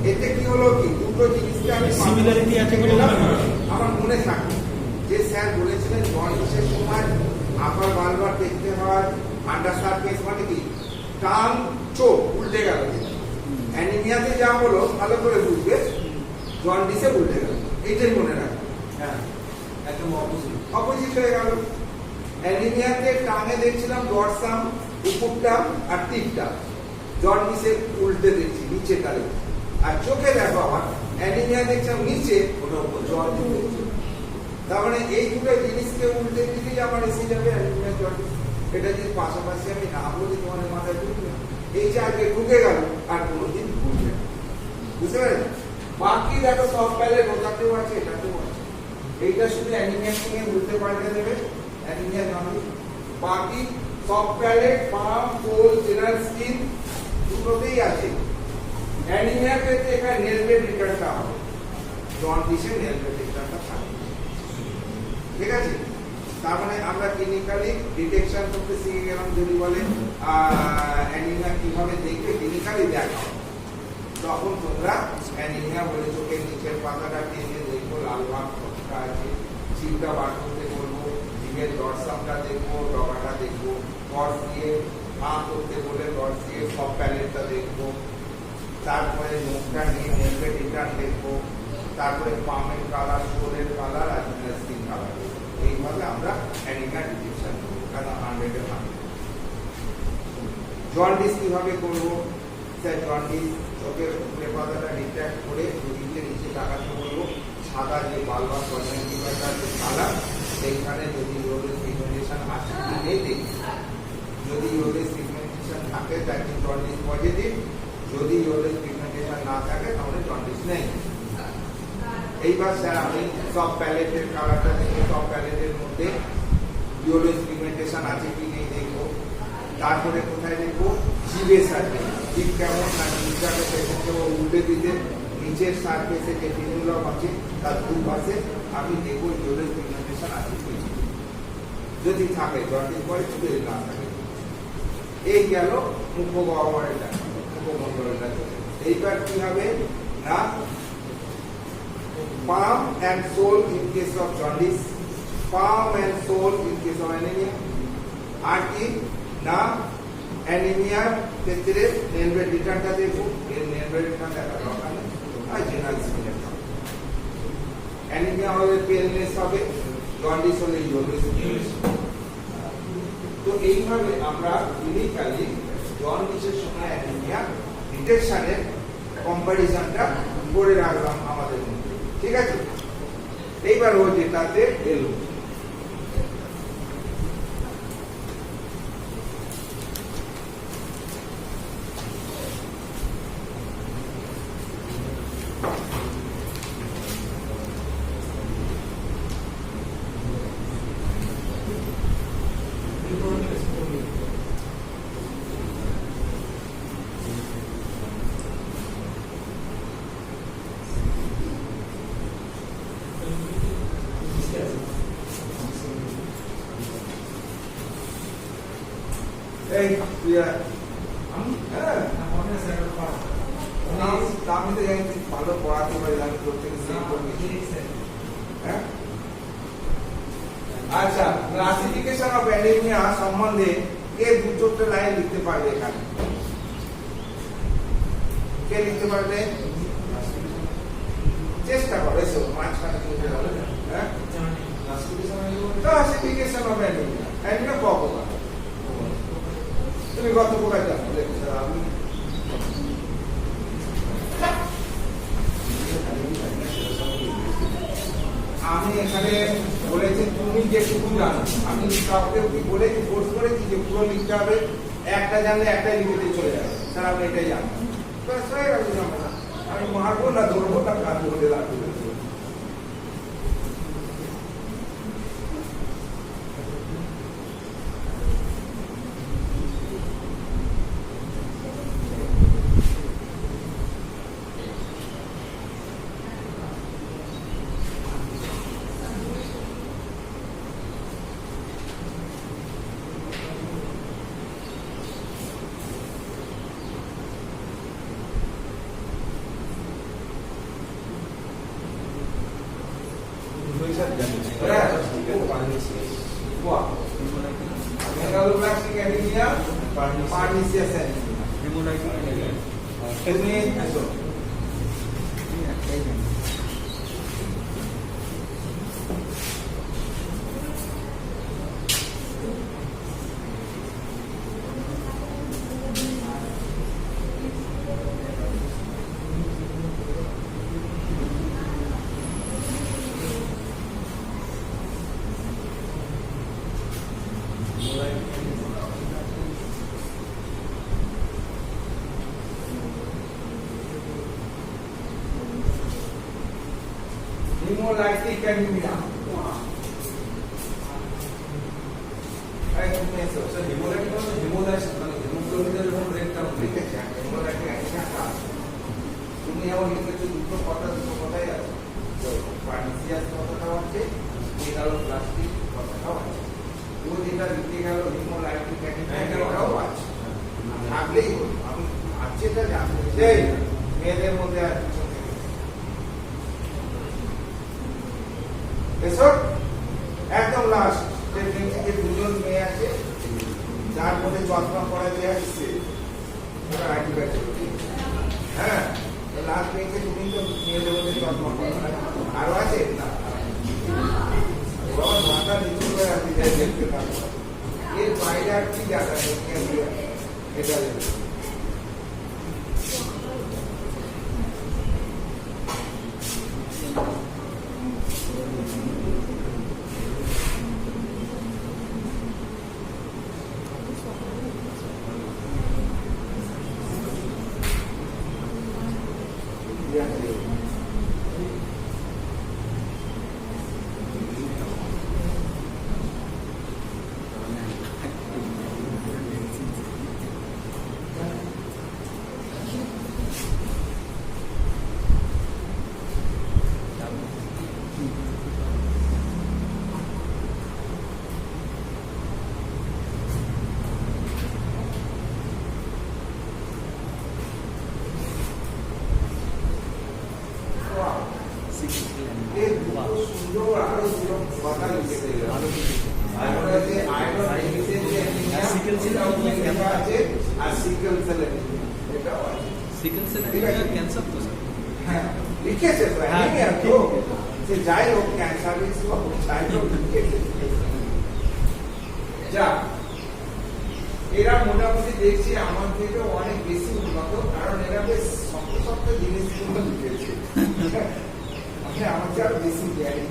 এতে কি হলো কি দুটো জিনিসকে আমি সিমিলারিটি আছে বলে আমার মনে থাকে যে স্যার বলেছিলেন জন্ডিসের সময় আপার বারবার দেখতে হয় আন্ডার সারফেস মানে কি টাং চোখ উল্টে গেল। অ্যানিমিয়াতে যা হলো ভালো করে বুঝবে, জন্ডিসে উল্টে গেল, এইটাই মনে রাখবে। হ্যাঁ একদম অপোজিট হয়ে গেল। অ্যানিমিয়াতে টাঙে দেখছিলাম ডরসাম উপরটা আর টিপটা, জন্ডিসে উল্টে দেখছি নিচেটা দেখছি। আর চোখে দেখো আমার অ্যানিমিয়া দেখছিলাম নিচে, ওটা উপর জন্ডিস দেখছি। তার মানে এই দুটো জিনিসকে উল্টে দিলেই আমার এসে যাবে অ্যানিমিয়া জন্ডিস। এটা যদি পাশাপাশি আমি না বলি তোমাদের মাথায় ঢুকবে, এই যে আগে ঢুকে গেল আর কোনোদিন ঢুকবে না, বুঝতে পারেন? বাকি দেখো সফট প্যালেট ওটাতেও আছে এটাতেও আছে, এইটা শুধু অ্যানিমিয়ার সঙ্গে উল্টে পাল্টে দেবে, অ্যানিমিয়া জন্ডিস। বাকি সফট প্যালেট পাম কোল জেনারেল স্কিন দুটোতেই আছে। অ্যানিমিয়ার ক্ষেত্রে এখানে নেলবেড রিটার্নটা হবে, জন্ডিসের নেলবেড রিটার্নটা থাকে, ঠিক আছে। তার মানে আমরা ক্লিনিক্যালি ডিটেকশন করতে শিখে গেলাম। যদি বলেন অ্যানিমিয়া কিভাবে দেখবে, ক্লিনিক্যালি দেখা তখন তোমরা অ্যানিমিয়া বলে চোখের নিচের পাতাটা টেনে দেখবো, লাল ভাব কতটা আছে, চিপটা বার করতে বলবো, জিভের ডরসামটা দেখবো, ডগাটা দেখবো, টর্চ দিয়ে হাঁ করতে বলে টর্চ দিয়ে সব প্যালেটটা দেখবো, তারপরে মুখটা নিয়ে নেলবেড রিটার্ন দেখবো, তারপরে পামের কালার, সোলের কালার আর স্কিন কালার। এইভাবে আমরা অ্যানিমিয়া ডিটেকশন করবো, কারণ 100-এ 100। জন্ডিস কিভাবে করবো? স্যার জন্ডিস চোখের উপরে পাতাটা ডিটেক্ট করে রোগীকে নিচে তাকাতে বলবো, সাদা যে বালবার কনজেক্টিভাটার যে কালার, সেইখানে যদি ইউরোইস পিগমেন্টেশন আছে কি নেই দেখি। যদি ইউরোইস পিগমেন্টেশন থাকে তাকে জন্ডিস পজিটিভ, যদি ইউরোইস পিগমেন্টেশন না থাকে তাহলে জন্ডিস নেই। এইবার স্যার আমি সব প্যালেটের কালারটা দেখবো, সব প্যালেটের মধ্যে ইউরোইস পিগমেন্টেশন আছে কি নেই দেখবো। তারপরে কোথায় দেখবো? জিভের সারফেস, জিভ কেমন না জিভটাকে সেক্ষেত্রে উল্টে দিতে নিচের সারফেসে যে ফিনুলাম আছে তার দুপাশে আমি দেখবো ইউরোইস পিগমেন্টেশন আছে কি নেই। যদি থাকে জন্ডিস পরে, যদি না থাকে। এই গেল মুখগহ্বরের দেখা, মুখমণ্ডলের দেখা। এইবার কি হবে না palm and sole in case of jaundice, palm and sole in case of anemia, আর কি না অ্যানিমিয়ার ক্ষেত্রে নেলবেড রিটার্নটা দেখবো, এর নেলবেড রিটার্ন দেখা দরকার নেই, আর জেনারেল সিমেন্ট হবে। অ্যানিমিয়া হলে পেলনেস হবে, জন্ডিস হলে জন্ডিস। তো এইভাবে আমরা ক্লিনিক্যালি জন্ডিসের সময় অ্যানিমিয়া ডিটেকশনের কম্পারিজনটা করে রাখলাম আমাদের মধ্যে, ঠিক আছে। এইবার ও যেটাতে এলো এই আমি তো জানি ভালো পড়াতে পারি, আমি প্রত্যেকে সেভ করবি। হ্যাঁ, আচ্ছা, ক্লাসিফিকেশন অফ অ্যানিমিয়া সম্বন্ধে কে দু চারটে লাইন লিখতে পারবে এখানে? কে লিখতে পারবে? চেষ্টা করো, এসো মাঝখানে লিখতে হবে। হ্যাঁ, ক্লাসিফিকেশন অফ অ্যানিমিয়া। অ্যানিমিয়া ক প্রকার? তুমি কত প্রকার জানো? আমি এখানে বলেছি তুমি যেটুকু জানো, আমি কাউকে বলেছি, ফোর্স করেছি যে পুরো লিখতে হবে, একটা জানলে একটাই লিখতে চলে যাবে, স্যার আমি এটাই জানি, আমি মারবো না, ধরবো না, কাজ করে লাগবে। Megaloblastic anemia, pernicious anemia. তুমি আসো। Hemolytic anemia. তুমি এমন লিখেছো দুটো কথাই আছে, পার্নিসিয়াস কথাটাও আছে, মেগালোপ্লাস্টিক কথাটাও আছে। ও যেটা লিখে গেল হিমোলাইটিক অ্যানিমিয়াটাও আছে, থাকলেই হলো। আমি আছে এটা জানতে চাই, মেয়েদের মধ্যে আছে। একদম লাস্ট যে দুজন মেয়ে আছে যার মধ্যে চশমা পড়া যে আসছে, হ্যাঁ, লাস্ট মেয়েকে তুমি তো মেয়েদের মধ্যে চশমা পড়া আরো আছে না, মাথা নিচু করে আপনি যাই দেখতে পারবো। এর বাইরে আর কি জায়গা এটা সিকেল সেল ক্যান্সার তো স্যার। হ্যাঁ লিখেছে তো হ্যাঁ, অ্যানিমিয়া তো লিখেছে। সে যাই হোক ক্যান্সার যাই হোক লিখেছে। যা এরা মোটামুটি দেখছি আমার থেকে অনেক বেশি উন্নত, কারণ এরা বেশ শক্ত শক্ত জিনিসগুলো লিখেছে। মানে আমাকে আরো বেশি জ্ঞানী।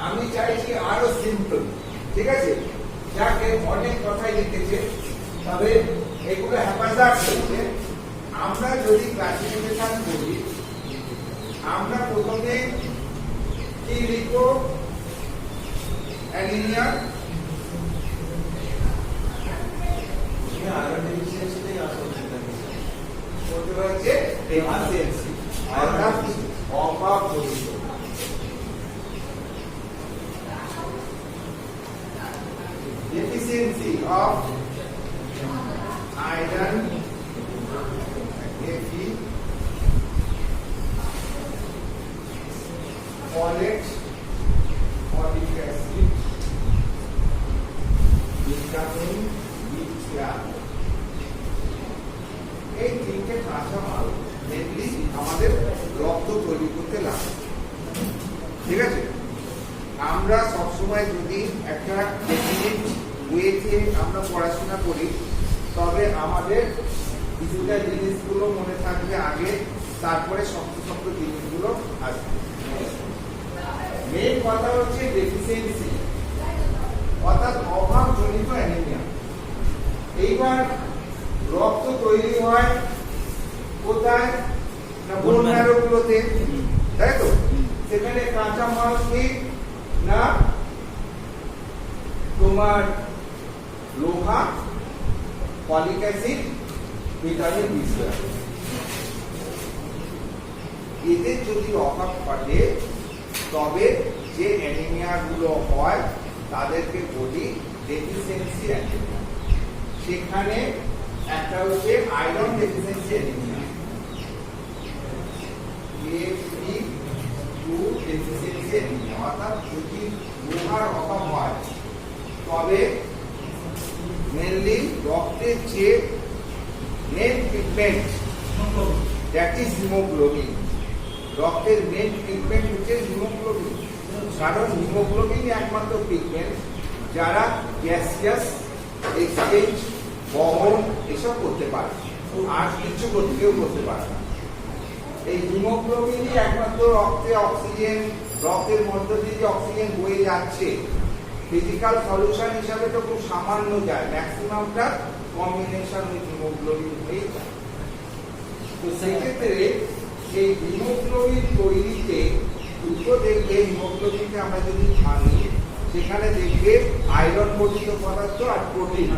আমি চাইছি আরো সিম্পল, ঠিক আছে? যাকে অনেক কথাই লিখেছে, তবে এগুলো হেফাজত করছে। আমরা যদি ক্লাসিফিকেশন করি, আমরা প্রথমে কি লিখবো? অ্যানিমিয়া, আয়রন ডেফিসিয়েন্সিতেই আসল চিন্তা করছে। বলতে হচ্ছে ডেফিসিয়েন্সি, অর্থাৎ অভাবজনিত। Deficiency of iron, Fe, folate, folic acid, vitamin B12, এই তিনটে কাঁচামাল মেনলি আমাদের রক্ত তৈরি করতে লাগে, ঠিক আছে? আমরা সবসময় যদি একটা ডেফিনিট ওয়েতে আমরা পড়াশোনা করি, তবে আমাদের কিছুটা জিনিসগুলো মনে থাকবে আগে, তারপরে শক্ত শক্ত জিনিসগুলো আসবে। মেন কথা হচ্ছে ডেফিসিয়েন্সি, অর্থাৎ অভাবজনিত অ্যানিমিয়া। এইবার রক্ত তৈরি হয় কোথায়? না বোন ম্যারোগুলোতে, তাই তো? সেখানে কাঁচা মাল কি না তোমার লোহা, ফলিক অ্যাসিড, ভিটামিন বি12। এদের যদি অভাব ঘটে, তবে যে অ্যানিমিয়া গুলো হয় তাদেরকে বলি ডেফিসিয়েন্সি অ্যানিমিয়া। সেখানে একটা হচ্ছে iron deficiency anaemia, Fe2 deficiency anaemia. অর্থাৎ যদি লোহার অভাব হয়, তবে মেনলি রক্তের যে main pigment, that is haemoglobin. রক্তের মেন পিগমেন্ট হচ্ছে হিমোগ্লোবিন, কারণ হিমোগ্লোবিন একমাত্র পিগমেন্ট যারা গ্যাসিয়াস এক্সচেঞ্জ, বহন এসব করতে পারে, আর কিছু কেউ করতে পারে না। এই হিমোগ্লোবিনই একমাত্র রক্তে অক্সিজেন, রক্তের মধ্য দিয়ে যে অক্সিজেন বয়ে যাচ্ছে, ফিজিক্যাল সলিউশন হিসাবে তো খুব সামান্য যায়, ম্যাক্সিমামটা কম্বিনেশন উইথ হিমোগ্লোবিন হয়ে যায়। তো সেই ক্ষেত্রে এই হিমোগ্লোবিন তৈরিতে দুটো দেখবে, হিমোগ্লোবিনকে আমরা যদি ভাঙি, সেখানে দেখবে আয়রন গঠিত পদার্থ আর প্রোটিন,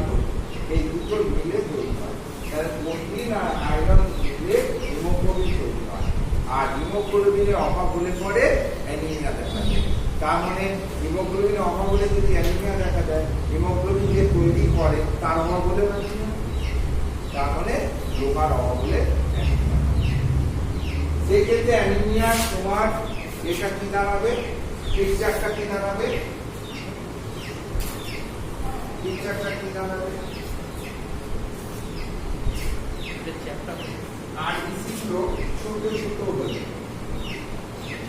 এই দুটো মিলে তৈরি হয়। তাহলে প্রোটিন আর আয়রন মিলে হিমোগ্লোবিন তৈরি হয়, আর হিমোগ্লোবিনের অভাব হলে পরে অ্যানিমিয়া দেখা যায়। তার মানে হিমোগ্লোবিনের অভাব হলে যদি অ্যানিমিয়া দেখা যায়, হিমোগ্লোবিন যে তৈরি করে তার অভাব হলে অ্যানিমিয়া, তার মানে লোহার অভাব হলে অ্যানিমিয়া। সেই ক্ষেত্রে অ্যানিমিয়া তোমার এটা কি দাঁড়াবে? পিকচারটা কি দাঁড়াবে? পিকচারটা কি দাঁড়াবে? আরবিসি গুলো ছোট ছোট হয়ে,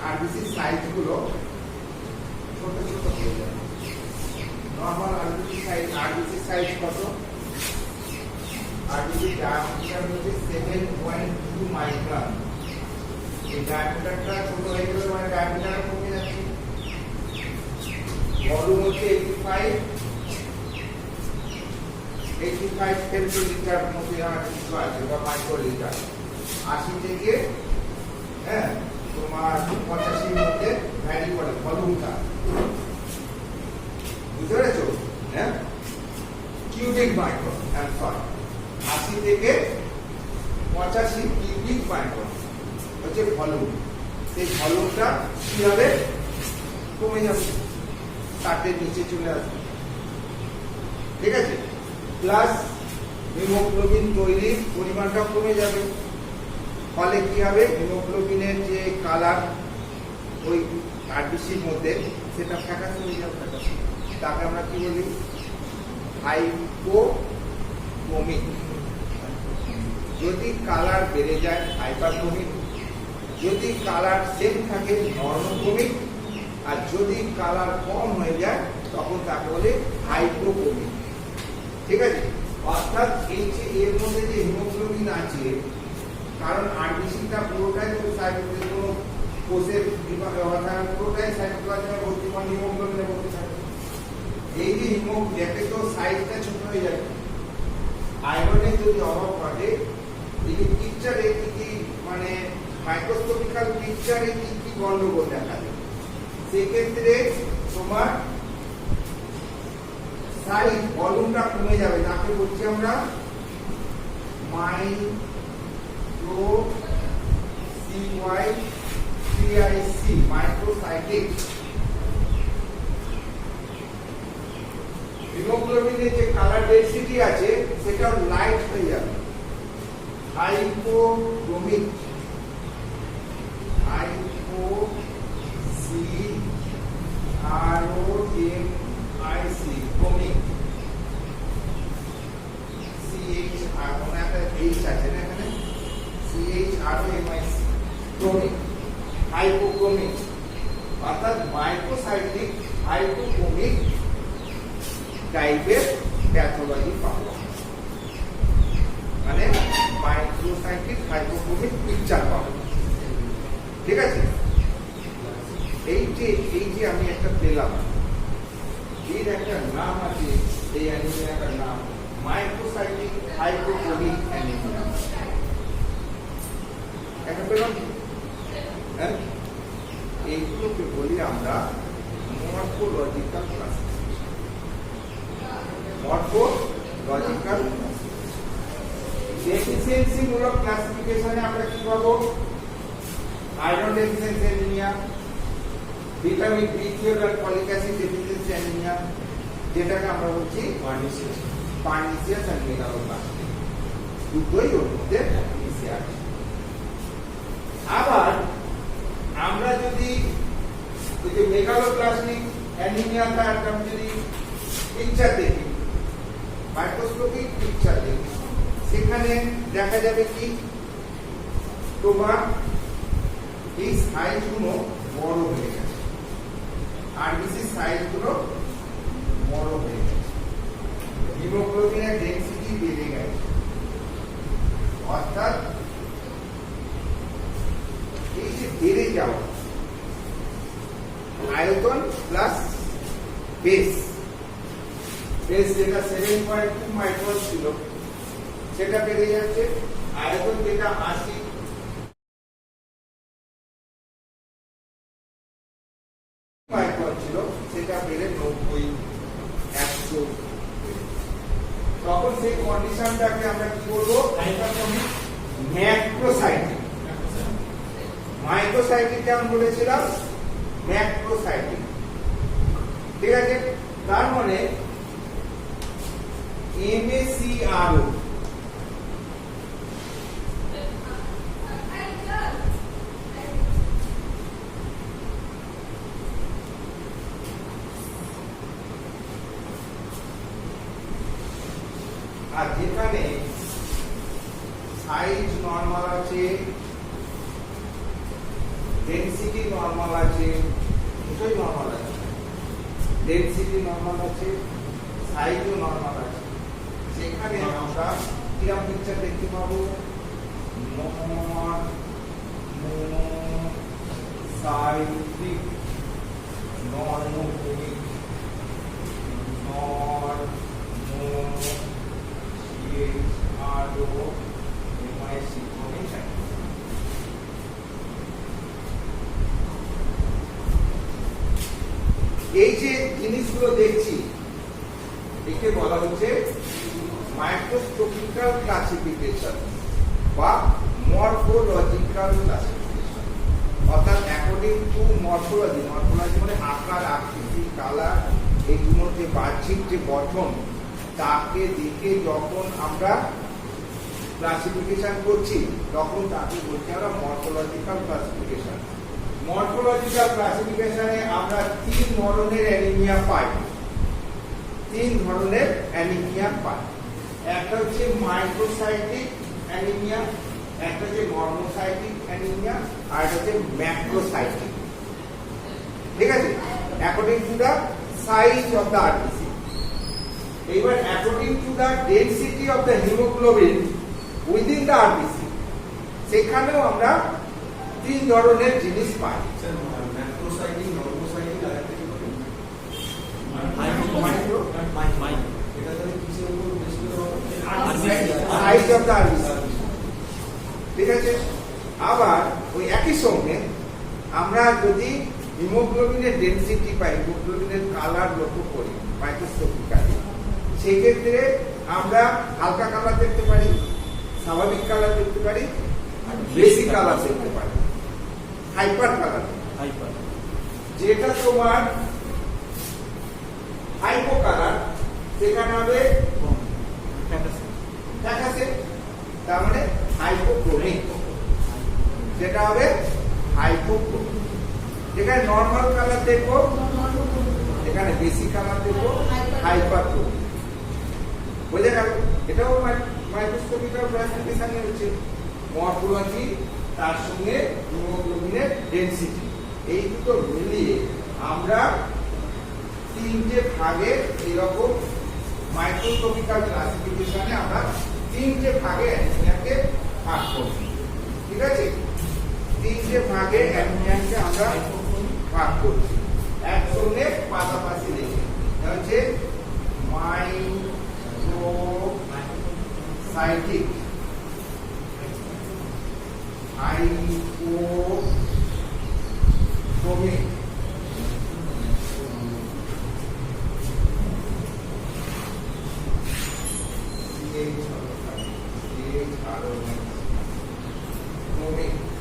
আরবিসি সাইজ গুলো ছোট ছোট হয়ে যায়। নরমাল আরবিসি সাইজ কত? আরবিসি ডায়ামিটার হচ্ছে 7.2 মাইক্রন। এই ডায়ামিটারটা ছোট হয়ে গেলে মানে ডায়ামিটার কমে যাচ্ছে। ভলিউম হচ্ছে 85 সেন্টিমিটার মধ্যে কিছু আছে, বা মাইক্রোলিটার। 80 থেকে তোমার 85 মধ্যে ভ্যারি করে ভলিউমটা, বুঝতে পেরেছো? হ্যাঁ, কিউবিক মাইক্রন, 80 থেকে 85 কিউবিক মাইক্রন হচ্ছে ভলিউম। সেই ভলিউমটা কি হবে? কমে যাবে, 60-এর নিচে চলে আসবে, ঠিক আছে? প্লাস হিমোগ্লোবিন তৈরির পরিমাণটা কমে যাবে, ফলে কি হবে? হিমোগ্লোবিনের যে কালার ওই আরবিসির মধ্যে, সেটা ফ্যাকাশে হয়ে যাবে। তাকে আমরা কি বলি? হাইপোক্রোমিক। যদি কালার বেড়ে যায় হাইপারক্রোমিক, যদি কালার সেম থাকে নর্মোক্রোমিক, আর যদি কালার কম হয়ে যায় তখন তাকে বলে হাইপোক্রোমিক। ঠিক আছে, অর্থাৎ এই যে এর মধ্যে যে হিমোগ্লোবিন আছে, কারণ আরবিসিটা পুরোটাই তো সাইটোপ্লাজম কোষের অর্থাৎ পুরোটাই সাইটোপ্লাজমে ভর্তি মানে হিমোগ্লোবিনে ভর্তি থাকে। এই যে দেখে তো সাইজটা ছোট হয়ে যায়, আয়রনের যদি অভাব ঘটে, এই যে পিকচারে কি মানে মাইক্রোস্কোপিক্যাল পিকচারে কি গন্ডগোল দেখা যায়, সেক্ষেত্রে তোমার সাইজ ভলিউমটা কমে যাবে, তাকে বলছি আমরা মাইক্রোসাইটিক। হিমোগ্লোবিনের যে কালার ডেনসিটি আছে সেটা লাইট হয়ে যাবে, হাইপোক্রোমিক, ক্রোমিক, ক্রোমিক, হাইপোক্রোমিক, অর্থাৎ মাইক্রোসাইক্লিক হাইপোক্রোমিক টাইপের প্যাথোলজি পাবো, মানে মাইক্রোসাইক্লিক হাইপোক্রোমিক পিকচার পাবো। ঠিক আছে, এই যে আমি একটা পেলাম, এর একটা নাম আছে, এই অ্যানিমিয়ার একটা নাম মাইক্রোসাইক্লিক হাইপোক্রোমিক অ্যানিমিয়া। একটা পেলাম, হ্যাঁ, এইগুলোকে বলি আমরা মরফোলজিক্যাল ক্লাসিফিকেশন। মরফোলজিক্যাল ডেফিসিয়েন্সি মূলক ক্লাসিফিকেশনে আমরা কি পাবো? Iron deficiency anaemia, vitamin B12 আর ফলিক অ্যাসিড ডেফিসিয়েন্সি অ্যানিমিয়া, যেটাকে আমরা বলছি পার্নিসিয়াস আর মেগালোব্লাস্টিক, দুটোই ওর মধ্যে মিশে আছে। আবার আমরা যদি ওই যে মেগালোব্লাস্টিক অ্যানিমিয়াটা একটা যদি পিকচার দেখি, মাইক্রোস্কোপিক পিকচার দেখি, সেখানে দেখা যাবে কি তোমার এই সাইজগুলো বড় হয়ে গেছে, আরবিসি সাইজগুলো বড় হয়ে গেছে, হিমোগ্লোবিনের ডেনসিটি বেড়ে গেছে, অর্থাৎ এই যে বেড়ে যাওয়া আয়তন প্লাস বেস যেটা 7.2 মাইক্রন ছিল সেটা বেড়ে যাচ্ছে, আয়তন যেটা 80 মাইক্রন ছিল সেটা বেড়ে 90 100। তখন সেই কন্ডিশনটাকে আমরা কি বলবো? ম্যাক্রোসাইটিক। মাইক্রোসাইটিক যেমন বলেছিলাম, ম্যাক্রোসাইটিক। ঠিক আছে, তার মানে MACRO আর যেখানে সাইজ নরমাল আছে, ডেনসিটি নরমাল আছে, দুটোই নরমাল আছে, ডেনসিটি নরমাল আছে, সাইজও নরমাল আছে, সেখানে আমরা কিরকম পিকচার দেখতে পাবো? সাইক্লিক নরমোক্রোমিক এই যে জিনিসগুলো দেখছি একে বলা হচ্ছে মাইক্রোস্কোপিক্যাল ক্লাসিফিকেশন বা মরফোলজিক্যাল ক্লাসিফিকেশন। অর্থাৎ অ্যাকর্ডিং টু মরফোলজি, মরফোলজি মানে আকার, আকৃতি, কালার, এইগুলোর যে বাহ্যিক যে গঠন, তাকে দেখে যখন আমরা ক্লাসিফিকেশন করছি তখন তাকে বলছি আমরা মরফোলজিক্যাল ক্লাসিফিকেশন। মরফোলজিক্যাল ক্লাসিফিকেশনে আমরা 3 ধরনের অ্যানিমিয়া পাই। 3 ধরনের অ্যানিমিয়া পাই। একটা হচ্ছে মাইক্রোসাইটিক অ্যানিমিয়া, একটা হচ্ছে নর্মোসাইটিক অ্যানিমিয়া আর একটা হচ্ছে ম্যাক্রোসাইটিক। ঠিক আছে, according to the size of the RBC. এইবার according to the density of the haemoglobin within the RBC, সেখানেও আমরা তিন ধরনের জিনিস পাই। স্যার ম্যাক্রোসাইটিক, নর্মোসাইটিক আর একটা কি বলেন? মাইক্রো এটা তাহলে কিসের উপর বেশ করে সাইজ অফ দ্য আরবিসি। ঠিক আছে, আবার ওই একই সঙ্গে আমরা যদি হিমোগ্লোবিনের ডেনসিটি পাই, হিমোগ্লোবিনের কালার লক্ষ্য করি মাইক্রোস্কোপিক্যালি, সেক্ষেত্রে আমরা হালকা কালার দেখতে পারি, স্বাভাবিক কালার দেখতে পারি, বেসিক কালার দেখতে পারি, হাইপার কালার। হাইপার যেটা তোমার হাইপো কালার, সেখানে হবে ফ্যাকাসে, তার মানে হাইপোক্রোমিক। যেটা হবে হাইপোক্রোমিক। যেখানে নর্মাল কালার দেখবো, এখানে বেসিক কালার দেখবো হাইপারক্রোমিক। বোঝা গেল? এটাও মাইক্রোস্কোপিক্যাল ক্লাসিফিকেশনে হচ্ছে মরফোলজি তার সঙ্গে হিমোগ্লোবিনের ডেনসিটি, এই দুটো মিলিয়ে আমরা তিনটে ভাগে এইরকম মাইক্রোস্কোপিক্যাল ক্লাসিফিকেশনে আমরা তিনটে ভাগে অ্যানিমিয়াকে ভাগ করছি। ঠিক আছে, তিনটে ভাগে অ্যানিমিয়াকে আমরা ভাগ করছি একসঙ্গে পাশাপাশি রেখে। হচ্ছে মাইক্রোসাইটিক, হাইপোক্রোমিক,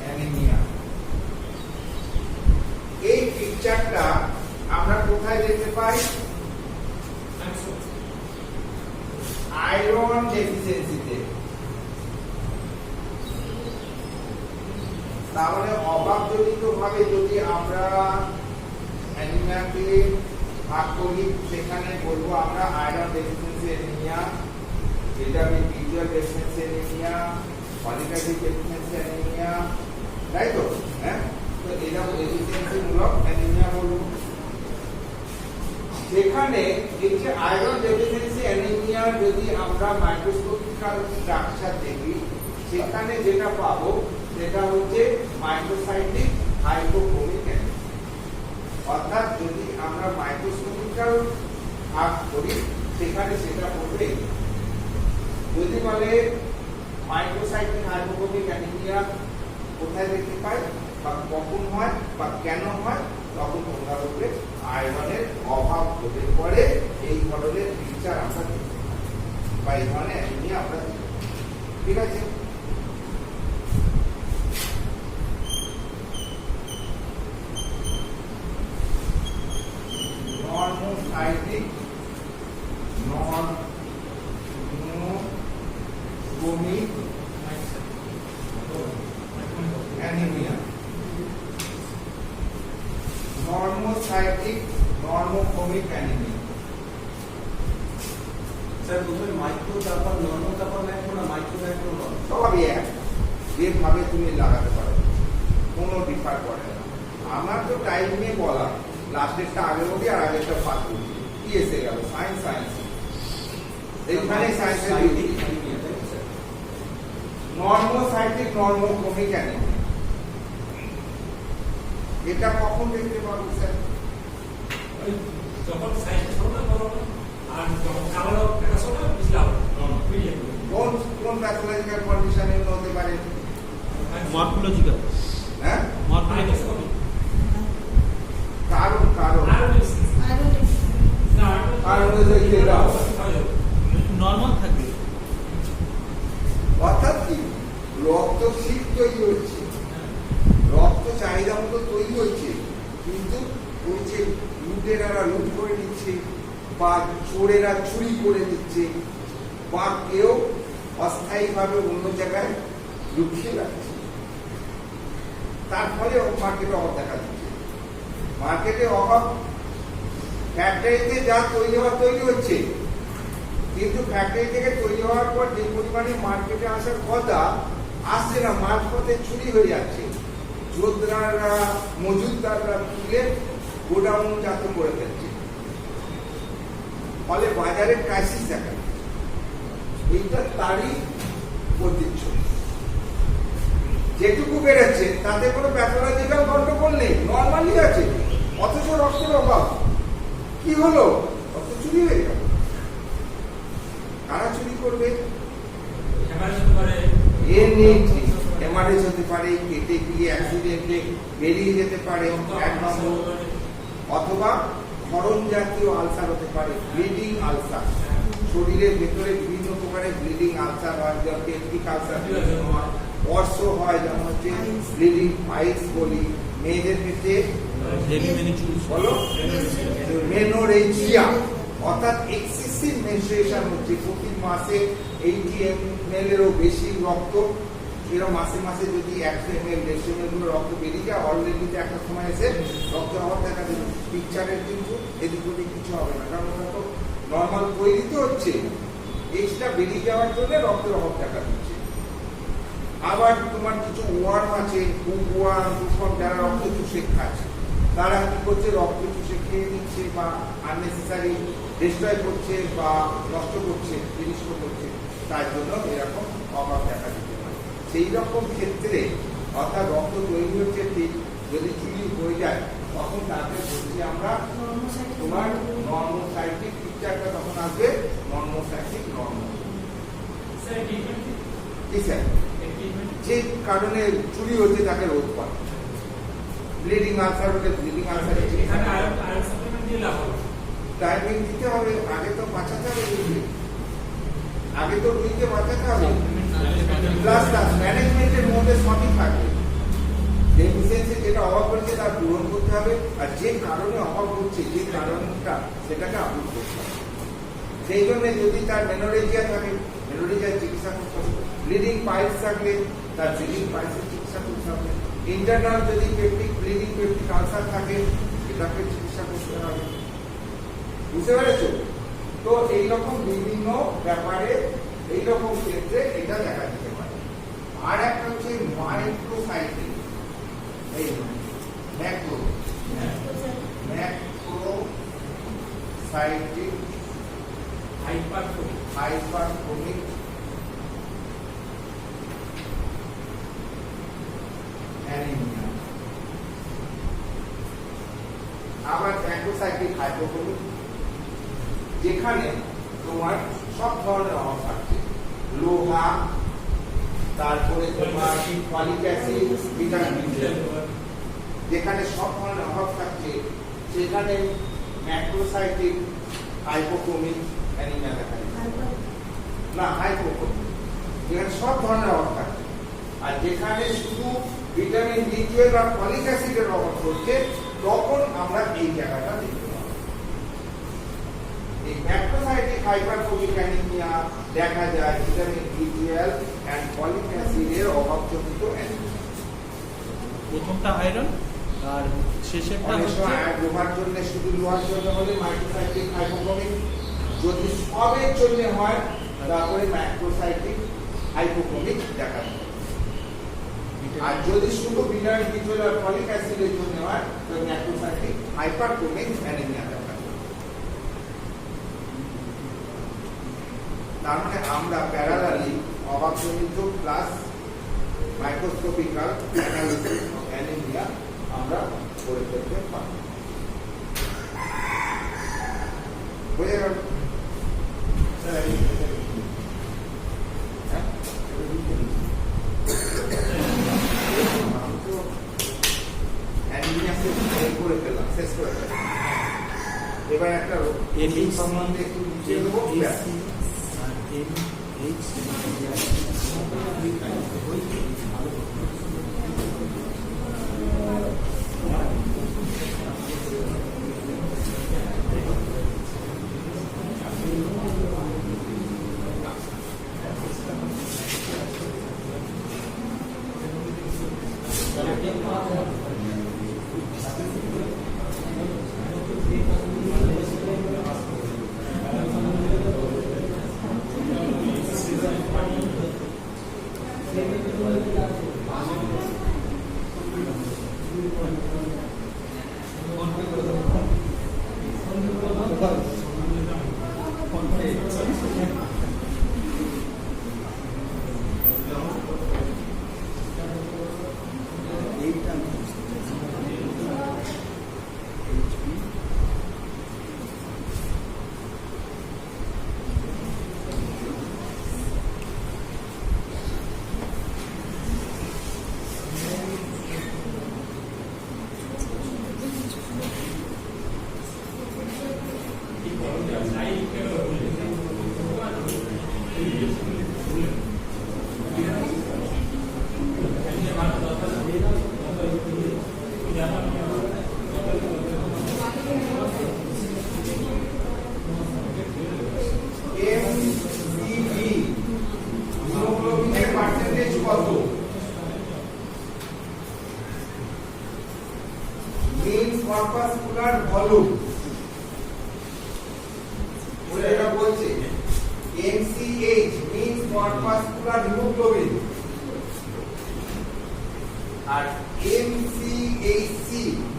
অ্যানিমিয়া। এই পিকচারটা আমরা কোথায় দেখতে পাই? আয়রন ডেফিসিয়েন্সিতে। তাহলে অভাবজনিত ভাবে যদি আমরা অ্যানিমিয়াকে ভাগ করি, সেখানে বলবো আমরা iron deficiency anaemia, vitamin B12 deficiency anaemia, folic acid deficiency anaemia, তাই তো? হ্যাঁ, তো এরকম ডেফিসিয়েন্সি মূলক অ্যানিমিয়া বলবো। যেখানে এই যে আয়রন ডেফিসিয়েন্সি অ্যানিমিয়া যদি আমরা মাইক্রোস্কোপিক্যাল স্ট্রাকচার দেখি, সেখানে যেটা পাবো সেটা হচ্ছে মাইক্রোসাইটিক হাইপোক্রোমিক অ্যানিমিয়া। অর্থাৎ যদি আমরা মাইক্রোস্কোপিক্যাল ভাগ করি, সেখানে সেটা পড়বে। যদি বলে মাইক্রোসাইটিক হাইপোক্রোমিক অ্যানিমিয়া কোথায় দেখতে পাই বা কখন হয় বা কেন হয়, তখন তোমরা বলবে আয়রনের অভাব হতে পারে, এই ধরনের পিকচার আমরা দেখতে পাই বা এই ধরনের অ্যানিমিয়া আমরা দেখতে পাই। ঠিক আছে, normocytic, নর্মোক্রোমিক anaemia. Normocytic, নর্মোক্রোমিক anaemia. Sir প্রথমে মাইক্রো, তারপর নর্মাল, তারপর ম্যাক্রো, না মাইক্রো ম্যাক্রো নর্মাল? সবই এক, যেভাবে তুমি লাগাতে পারো, কোনো ডিফার করে না। আমার তো টাইম নিয়ে বলা, লাস্টেরটা আগে বলি আর আগেরটা পাস বলি, কি এসে গেল? সায়েন্স, সায়েন্স এইখানে সায়েন্সের ডিউটি। নর্মোসাইটিক, নর্মোক্রোমিক অ্যানিমিয়া, এটা কখন দেখতে পাবো স্যার? যখন সাইন্স হবে তখন, আর যখন কালো প্রকাশ হবে বুঝলাম কোন প্যাথোলজিক্যাল কন্ডিশনে হতে পারে? মরফোলজিক্যাল। হ্যাঁ, মরফোলজিক্যাল কারণ কারণ নরমাল থাকবে। অর্থাৎ কি, রক্ত শীত তৈরি হচ্ছে, রক্ত চাহিদা মতো তৈরি হচ্ছে, কিন্তু ওই যে লুটেরারা লুট করে নিচ্ছে বা চোরেরা চুরি করে দিচ্ছে বা কেউ অস্থায়ীভাবে অন্য জায়গায় লুকিয়ে রাখছে, তার ফলে মার্কেটে অভাব দেখা দিচ্ছে। মার্কেটে অভাব, ফ্যাক্টরিতে যা তৈরি হচ্ছে, কিন্তু ফ্যাক্টরি থেকে তৈরি হওয়ার পর যে পরিমাণে মার্কেটে আসার কথা, আসছে না, মাঝপথে চুরি হয়ে যাচ্ছে, যোদ্ধারা মজুদদাররা তুলে গোডাউনজাত করে ফেলছে, ফলে বাজারে ক্রাইসিস দেখা দিচ্ছে। এইটা তারই প্রতিচ্ছবি। যেটুকু বেড়েছে তাতে কোনো প্যাথোলজিক্যাল গন্ডগোল নেই, নর্মালি আছে, অথচ রক্তের অভাব। কি হলো? রক্ত চুরি হয়ে গেল। কারা চুরি করবে? হেমারেজ হতে পারে, কেটে গিয়ে অ্যাক্সিডেন্টে বেরিয়ে যেতে পারে এক নম্বর, অথবা ক্ষরণ জাতীয় আলসার হতে পারে, ব্লিডিং আলসার। শরীরের ভেতরে বিভিন্ন প্রকারের ব্লিডিং আলসার হয়, যেমন পেপটিক আলসার হয়, অর্শ হয়, যেমন হচ্ছে ব্লিডিং পাইলস বলি। মেয়েদের ক্ষেত্রে বলো মেনোরেজিয়া, অর্থাৎ এক্সেসিভ মেনস্ট্রুয়েশন হচ্ছে, প্রতি মাসে 80 ml এরও বেশি রক্ত, এরকম মাসে মাসে যদি 100 ml 150 ml গুলো রক্ত বেরিয়ে যায়, অলরেডি একটা সময় এসে রক্ত অভাব দেখা দেবে। পিকচারের কিন্তু এদিক ওদিক কিছু হবে না, কারণ ওটা তো নর্মাল তৈরি তো হচ্ছে, এক্সট্রা বেরিয়ে যাওয়ার জন্য রক্তের অভাব দেখা দিচ্ছে। আবার তোমার কিছু ওয়ার্ম আছে, কুকওয়ার্ম, যারা রক্ত চুষে খাচ্ছে, তারা কি করছে? রক্ত চুষে খেয়ে নিচ্ছে বা আননেসেসারি ডিস্ট্রয় করছে বা নষ্ট করছে, জিনিসটা করছে, তার জন্য এরকম অভাব দেখা দিতে পারে। সেই রকম ক্ষেত্রে অর্থাৎ রক্ত তৈরি হচ্ছে ঠিক, যদি চুরি হয়ে যায় তখন তাকে বলছি আমরা তোমার নর্মোসাইটিক পিকচারটা তখন আসবে, নর্মোসাইটিক নর্মো। যে কারণে চুরি হচ্ছে তাকে রোধ করে। ব্লিডিং আলসার হলে ব্লিডিং আলসার টাইমিং দিতে হবে, আগে তো বাঁচাতে হবে, আগে তো রুগীকে বাঁচাতে হবে, প্লাস ম্যানেজমেন্টের মধ্যে সঠিক থাকবে। ডেফিসিয়েন্সি যেটা অভাব হচ্ছে তার পূরণ করতে হবে, আর যে কারণে অভাব হচ্ছে, যে কারণটা সেটাকে আপলোড করতে হবে। সেই জন্য যদি তার মেনোরেজিয়া থাকে, মেনোরেজিয়ার চিকিৎসা করতে হবে, ব্লিডিং পাইলস থাকলে তার ব্লিডিং পাইলসের চিকিৎসা করতে হবে, ইন্টারনাল যদি পেপটিক ব্লিডিং পেপটিক আলসার থাকে এটাকে চিকিৎসা করতে হবে। বুঝতে পেরেছো? তো এইরকম বিভিন্ন ব্যাপারে এইরকম ক্ষেত্রে এটা দেখা দিতে পারে। আর একটা হচ্ছে মাইক্রোসাইটিক, এই ম্যাক্রোসাইটিক হাইপারটোনিক অ্যানিমিয়া। আবার ম্যাক্রোসাইটিক হাইপোটোনিক, যেখানে তোমার সব ধরনের অভাব থাকছে, লোহা, তারপরে তোমার ফলিক অ্যাসিড, ভিটামিন ডি, যেখানে সব ধরনের অভাব থাকছে সেখানে ম্যাক্রোসাইটিক হাইপোক্রোমিক অ্যানিমিয়া দেখা যায়। না, হাইপোক্রোমিক, যেখানে সব ধরনের অভাব থাকছে। আর যেখানে শুধু ভিটামিন বি12 বা ফলিক অ্যাসিডের অভাব হচ্ছে, তখন আমরা এই জায়গাটা দেখতে পাবো। এই ম্যাক্রোসাইটিক হাইপারটোনিক অ্যানিমিয়া দেখা যায় ভিটামিন বি12 এন্ড ফলিক অ্যাসিডের অভাবজনিত অ্যানিমিয়া। প্রথমটা আয়রন আর শেষেরটা হচ্ছে লোহার জন্য, শুধু লোহার জন্য হলে মাইক্রোসাইটিক হাইপোক্রোমিক, যদি সবের জন্য হয় তারপরে ম্যাক্রোসাইটিক হাইপোক্রোমিক দেখা যায়। আর যদি শুধু ভিটামিন বি12 আর ফলিক অ্যাসিডের জন্য হয় তাহলে ম্যাক্রোসাইটিক হাইপারটোনিক অ্যানিমিয়া দেখা যায়। তার মানে আমরা প্যারালালি অভাবজনিত প্লাস মাইক্রোস্কোপিক্যাল অ্যানালিসিস অফ অ্যানিমিয়া আমরা করে ফেলতে পারি। বুঝে গেল? করে ফেললাম, শেষ করে ফেললাম। এবার একটা এমই সম্বন্ধে একটু বুঝিয়ে দেবো। এমসিভি হিমোগ্লোবিনের পার্সেন্টেজ কত? মিন কর্পাসকুলার ভলিউম এটা বলছে MCH মিন কর্পাসকুলার হিমোগ্লোবিন আর MCHC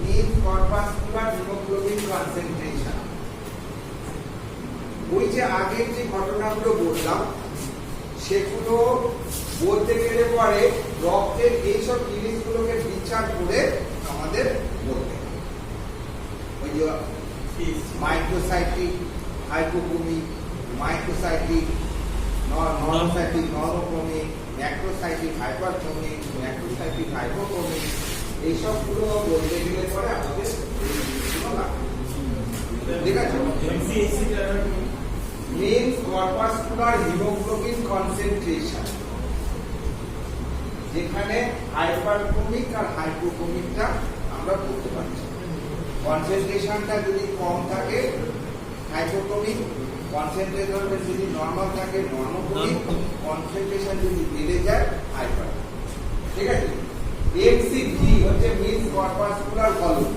মিন কর্পাসকুলার হিমোগ্লোবিন কনসেন্ট্রেশন। ওই যে আগের যে ঘটনাগুলো বললাম সেগুলো বলতে গেলে পরে রক্তের এইসব জিনিসগুলোকে বিচার করে আমাদের বলতে হবে। ওই যে microcytic hypochromic, microcytic normocytic normochromic, macrocytic hyperchromic, macrocytic hypochromic, এইসবগুলো বলতে গেলে পরে আমাদের এই জিনিসগুলো লাগবে। ঠিক আছে? means corpuscular hemoglobin concentration, যেখানে হাইপারক্রোমিক আর হাইপোক্রোমিকটা আমরা বলতে পারছি। কনসেন্ট্রেশনটা যদি কম থাকে হাইপোক্রোমিক, কনসেন্ট্রেশন যদি নরমাল থাকে নর্মোক্রোমিক, কনসেন্ট্রেশন যদি বেড়ে যায় হাইপার। ঠিক আছে? এমসিভি হচ্ছে মিন্স কর্পাসকুলার ভলিউম,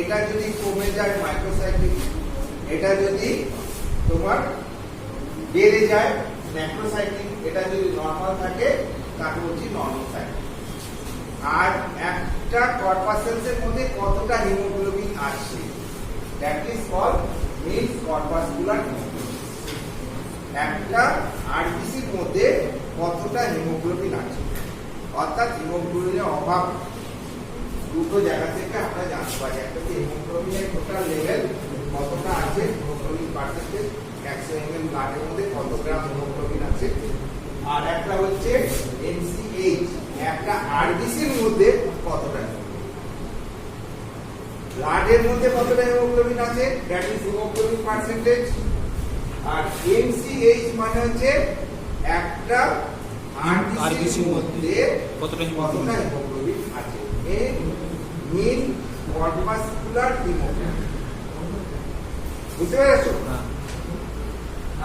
এটা যদি কমে যায় মাইক্রোসাইটিক, এটা যদি তোমার বেড়ে যায় ম্যাক্রোসাইটিক, এটা যদি নরমাল থাকে তাকে বলছি নর্মোসাইটিক। আর একটা কর্পাসেলসের মধ্যে কতটা হিমোগ্লোবিন আছে that is called means corpuscular haemoglobin. একটা আরবিসির মধ্যে কতটা হিমোগ্লোবিন আছে, অর্থাৎ হিমোগ্লোবিনের অভাব দুটো জায়গা থেকে আমরা জানতে পারি। একটা হচ্ছে হিমোগ্লোবিনের টোটাল লেভেল কতটা আছে, হিমোগ্লোবিন পার্সেন্টেজ 100 ml ব্লাডের মধ্যে কত গ্রাম হিমোগ্লোবিন আছে, আর একটা হচ্ছে এনসিএইচ একটা আরবিসির মধ্যে কতটা ব্লাডের মধ্যে কতটা হিমোগ্লোবিন আছে দ্যাট ইজ হিমোগ্লোবিন পার্সেন্টেজ। আর এমসিএইচ মানে হচ্ছে একটা আরবিসির মধ্যে কতটা হিমোগ্লোবিন আছে, এই মিন কর্পাসকুলার হিমোগ্লোবিন। বুঝতে পেরেছো?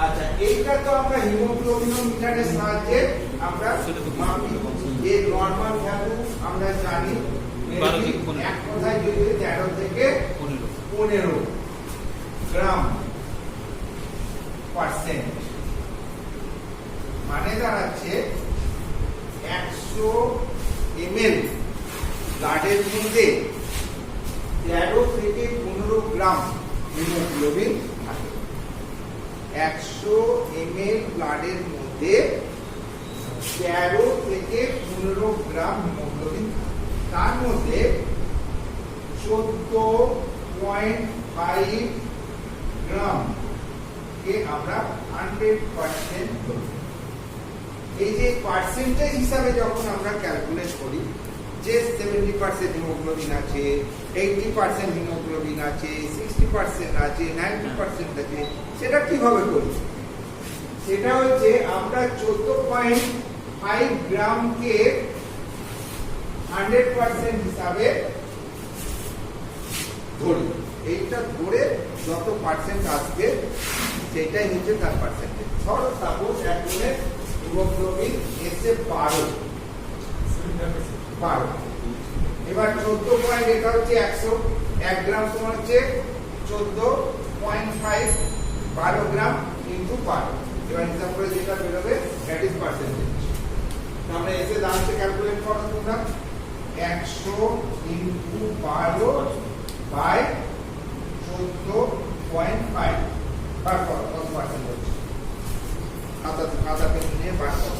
আচ্ছা, এইটা তো আমরা হিমোগ্লোবিনোমিটারের সাহায্যে আমরা মাপি। এই নরমাল ভ্যালু আমরা জানি এক কথায় যদি 13 থেকে 15 গ্রাম পার্সেন্ট, মানে দাঁড়াচ্ছে 100 ml ব্লাডের মধ্যে 13 থেকে 15 গ্রাম হিমোগ্লোবিন থাকে। 100 ml ব্লাডের মধ্যে 13 থেকে 15 গ্রাম হিমোগ্লোবিন, তার মধ্যে 14.5 গ্রাম কে আমরা 100% ধরি। এই যে পার্সেন্টেজ হিসাবে যখন আমরা ক্যালকুলেট করি যে 70% হিমোগ্লোবিন আছে, 80% হিমোগ্লোবিন আছে, 60% আছে, 90% আছে, সেটা কিভাবে করি? সেটা হচ্ছে আমরা 14.5 গ্রামকে 100% হিসাবে ধরি। এইটা ধরে যত পার্সেন্ট আসবে সেটাই হচ্ছে তার পার্সেন্টেজ। ধরো সাপোজ একজনের হিমোগ্লোবিন এসে 12, এবার 14 পয়েন্ট, এটা হচ্ছে 100, 1 গ্রাম সমান হচ্ছে 14.5, 12 গ্রাম ইন্টু 12। এবার হিসাব করে যেটা বেরোবে দ্যাট ইজ পার্সেন্টেজ। আমরা এসে দাঁড়াচ্ছে ক্যালকুলেট করো তোমরা, 100 ইন্টু 12 বাই 14.5 বার করো কত পার্সেন্ট হচ্ছে। খাতা পেন নিয়ে বার করো।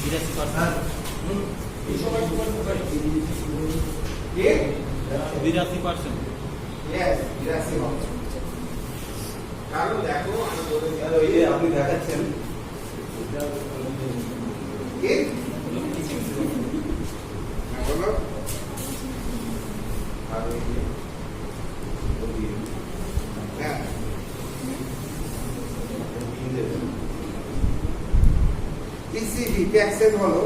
82%। এই সবাই তোমার কোথায়? 82%। Yes, 82 হবে। কারণ দেখো আমি বলে দিই, ওই যে আপনি দেখাচ্ছেন কি? হ্যাঁ, বলো। আর ওই যে, হ্যাঁ, PCV প্যাক্সেল হলো,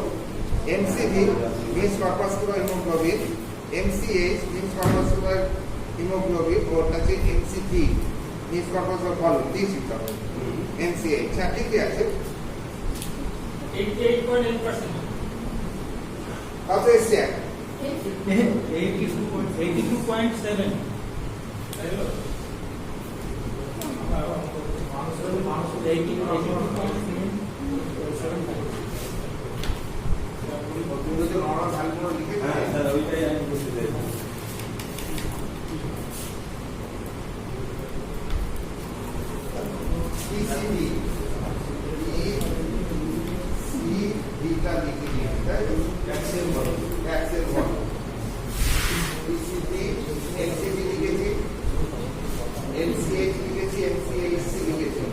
MCV means corpuscular haemoglobin, MCH means corpuscular haemoglobin, ওটা হচ্ছে MCT মিন্স কর্পাসকুলার ভলিউম, দিয়েছি তো MCH, হ্যাঁ ঠিকই আছে। 88.8%। কত এসছে এখন? 82.7। তাই তো? মানুষ 82.7। তুমি তো নরমাল ভ্যালুগুলো লিখে হ্যাঁ দিলে। স্যার ওইটাই আমি বলতে চাইছি PCB টা লিখে দিই, তাই তো? প্যাক্সেল বলো প্যাক্সেল হলো। PCB, MCB লিখেছি, MCH লিখেছি, MCHC লিখেছি।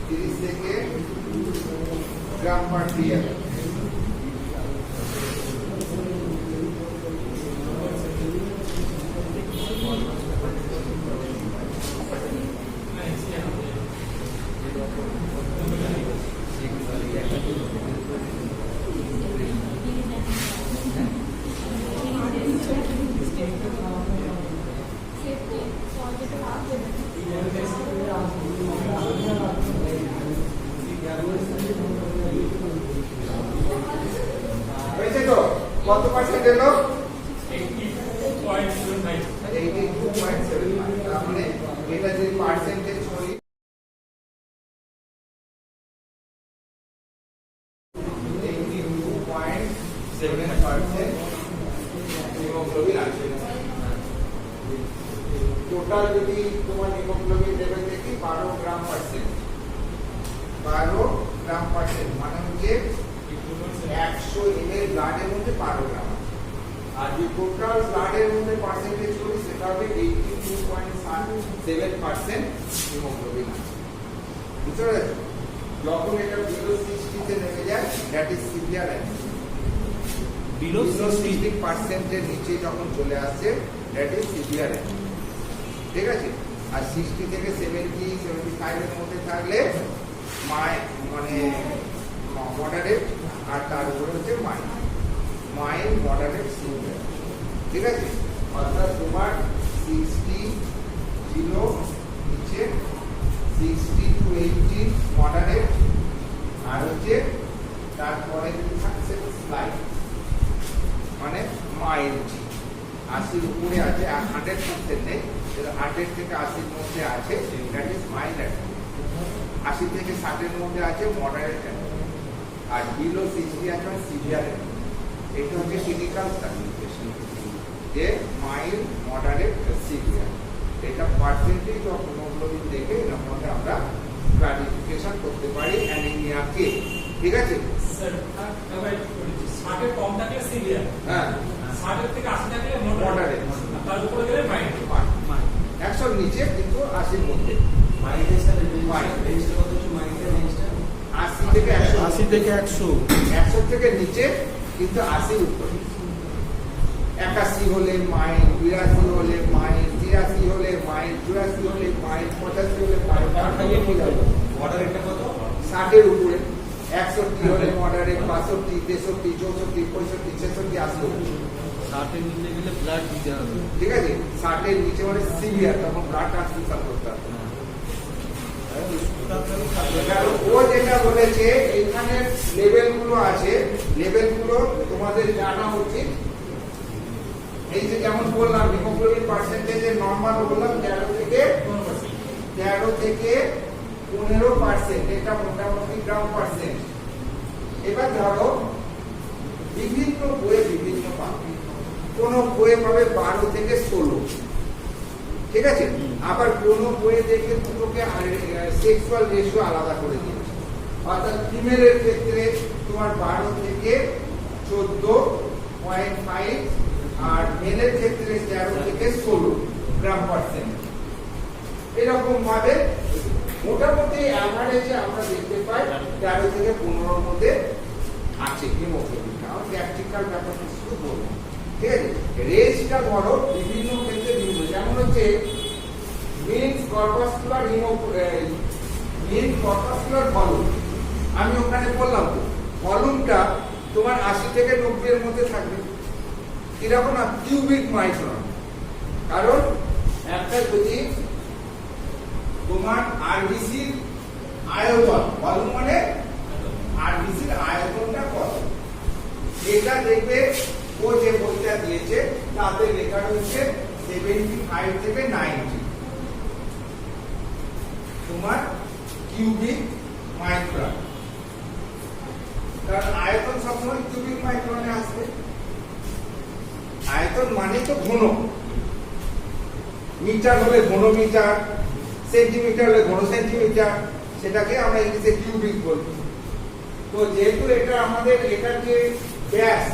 30 থেকে গ্রাম পার লিটার। হয়েছে তো? কত পার্সেন্ট এলো? 82.75। 82.75। তার মানে এটা যদি পার্সেন্টেজ করি, 82.7% হিমোগ্লোবিন আছে। টোটাল যদি তোমার হিমোগ্লোবিন লেভেল দেখি 12 গ্রাম পার্সেন্ট, 12 গ্রাম পার্সেন্ট মানে হচ্ছে 100 ml ব্লাডের মধ্যে 12 গ্রাম। আর যে টোটাল ব্লাডের মধ্যে পার্সেন্টেজ করি সেটা হবে 82.7% হিমোগ্লোবিন আছে। বুঝতে পেরেছো? যখন এটা বিলো 60 তে নেমে যায় that is severe anaemia. Below 60% এর নিচে যখন চলে আসছে দ্যাট ইজ সিভিয়ার অ্যানিমিয়া। ঠিক আছে? আর 60 থেকে 70 75 এর মধ্যে থাকলে মানে মডারেট, আর তার উপরে হচ্ছে মাইল্ড মডারেট সিভিয়ার। ঠিক আছে? অর্থাৎ তোমার 60 জিরো নিচে, 60 to 80 মডারেট, আর হচ্ছে তারপরে যদি থাকছে স্লাইড মানে মাইল্ড। 80 উপরে আছে, 100% নেই, 100 থেকে 80 মধ্যে আছে দ্যাট ইজ মাইল্ড অ্যানিমিয়া। 80 থেকে 60 এর মধ্যে আছে মডারেট অ্যানিমিয়া, আর বিলো 60 আছে সিভিয়ার অ্যানিমিয়া। এটা হচ্ছে ক্লিনিক্যাল ক্লাসিফিকেশন যে মাইল্ড মডারেট সিভিয়ার। এটা পার্সেন্টেজ অফ হিমোগ্লোবিন দেখে এর মধ্যে আমরা ক্লাসিফিকেশন করতে পারি অ্যানিমিয়াকে। ঠিক আছে? স্যার, এবার 60 এর কম থাকলে সিভিয়ার, হ্যাঁ, 60 থেকে 80 থাকলে Moderate। মডারেট, তার উপরে গেলে মাইল্ড। 100 নিচে কিন্তু 80 মধ্যে। মাইন্ডের স্যার Mind। রেঞ্জটা কত হচ্ছে মাইন্ডের রেঞ্জটা 80 থেকে 100, 80 থেকে 100। 100 থেকে নিচে কিন্তু 80 উপরে। 81 হলে মাইল, 82 হলে মাইল, 83 হলে মাইল, 84 হলে মাইল, 85 হলে মাইল, মডারেটটা কত 60 এর উপরে। 61 হলে মডারেট, 62, 63, 64, 65, 66, 80। 60 এর নিচে গেলে ব্লাড দিতে হবে। ঠিক আছে? 60 এর নিচে মানে সিভিয়ার, তখন ব্লাড ট্রান্সফিউশন করতে হবে। কারণ ও যেটা বলেছে এখানে লেভেলগুলো আছে, লেভেলগুলো তোমাদের জানা উচিত। এই যে যেমন বললাম হিমোগ্লোবিন পার্সেন্টেজের নরমাল বললাম 13 থেকে 15%, এটা মোটামুটি গ্রাম পার্সেন্ট। এবার ধরো বিভিন্ন বইয়ে বিভিন্ন পাবে, কোন বইয়ে পাবে 12 থেকে 16। ঠিক আছে? আবার কোন বইয়ে দেখে দুটোকে সেক্সুয়াল রেশিও আলাদা করে দিয়েছে। অর্থাৎ ফিমেলের ক্ষেত্রে তোমার 12 থেকে 14.5 আর মেলের ক্ষেত্রে 13 থেকে 16 গ্রাম পার্সেন্ট। এরকম ভাবে মোটামুটি অ্যাভারেজে আমরা দেখতে পাই 13 থেকে 15 মধ্যে আছে হিমোগ্লোবিন। আমার প্র্যাকটিক্যাল ব্যাপারটা শুধু বলবো, ঠিক আছে? রেঞ্জটা বড়, বিভিন্ন ক্ষেত্রে বিভিন্ন, যেমন হচ্ছে মিন কর্পাসকুলার ভলিউম। আমি ওখানে বললাম তো ভলিউমটা তোমার 80 থেকে 90 এর মধ্যে থাকবে। কিরকম না, কিউবিক মাইক্রন। কারণ একটা যদি তোমার আরবিসির আয়তন, ভলিউম মানে আরবিসির আয়তনটা কত, এটা দেখবে ও যে বইটা দিয়েছে তাতে লেখা রয়েছে 75 থেকে 90 তোমার কিউবিক মাইক্রন। কারণ আয়তন সবসময় কিউবিক মাইক্রনে আসবে। আয়তন মানে তো ঘন, মিটার হলে ঘন মিটার, সেন্টিমিটার হলে ঘন সেন্টিমিটার, সেটাকে আমরা ইংলিশে কিউবিক বলি। তো যেহেতু এটা আমাদের এটার যে ব্যাস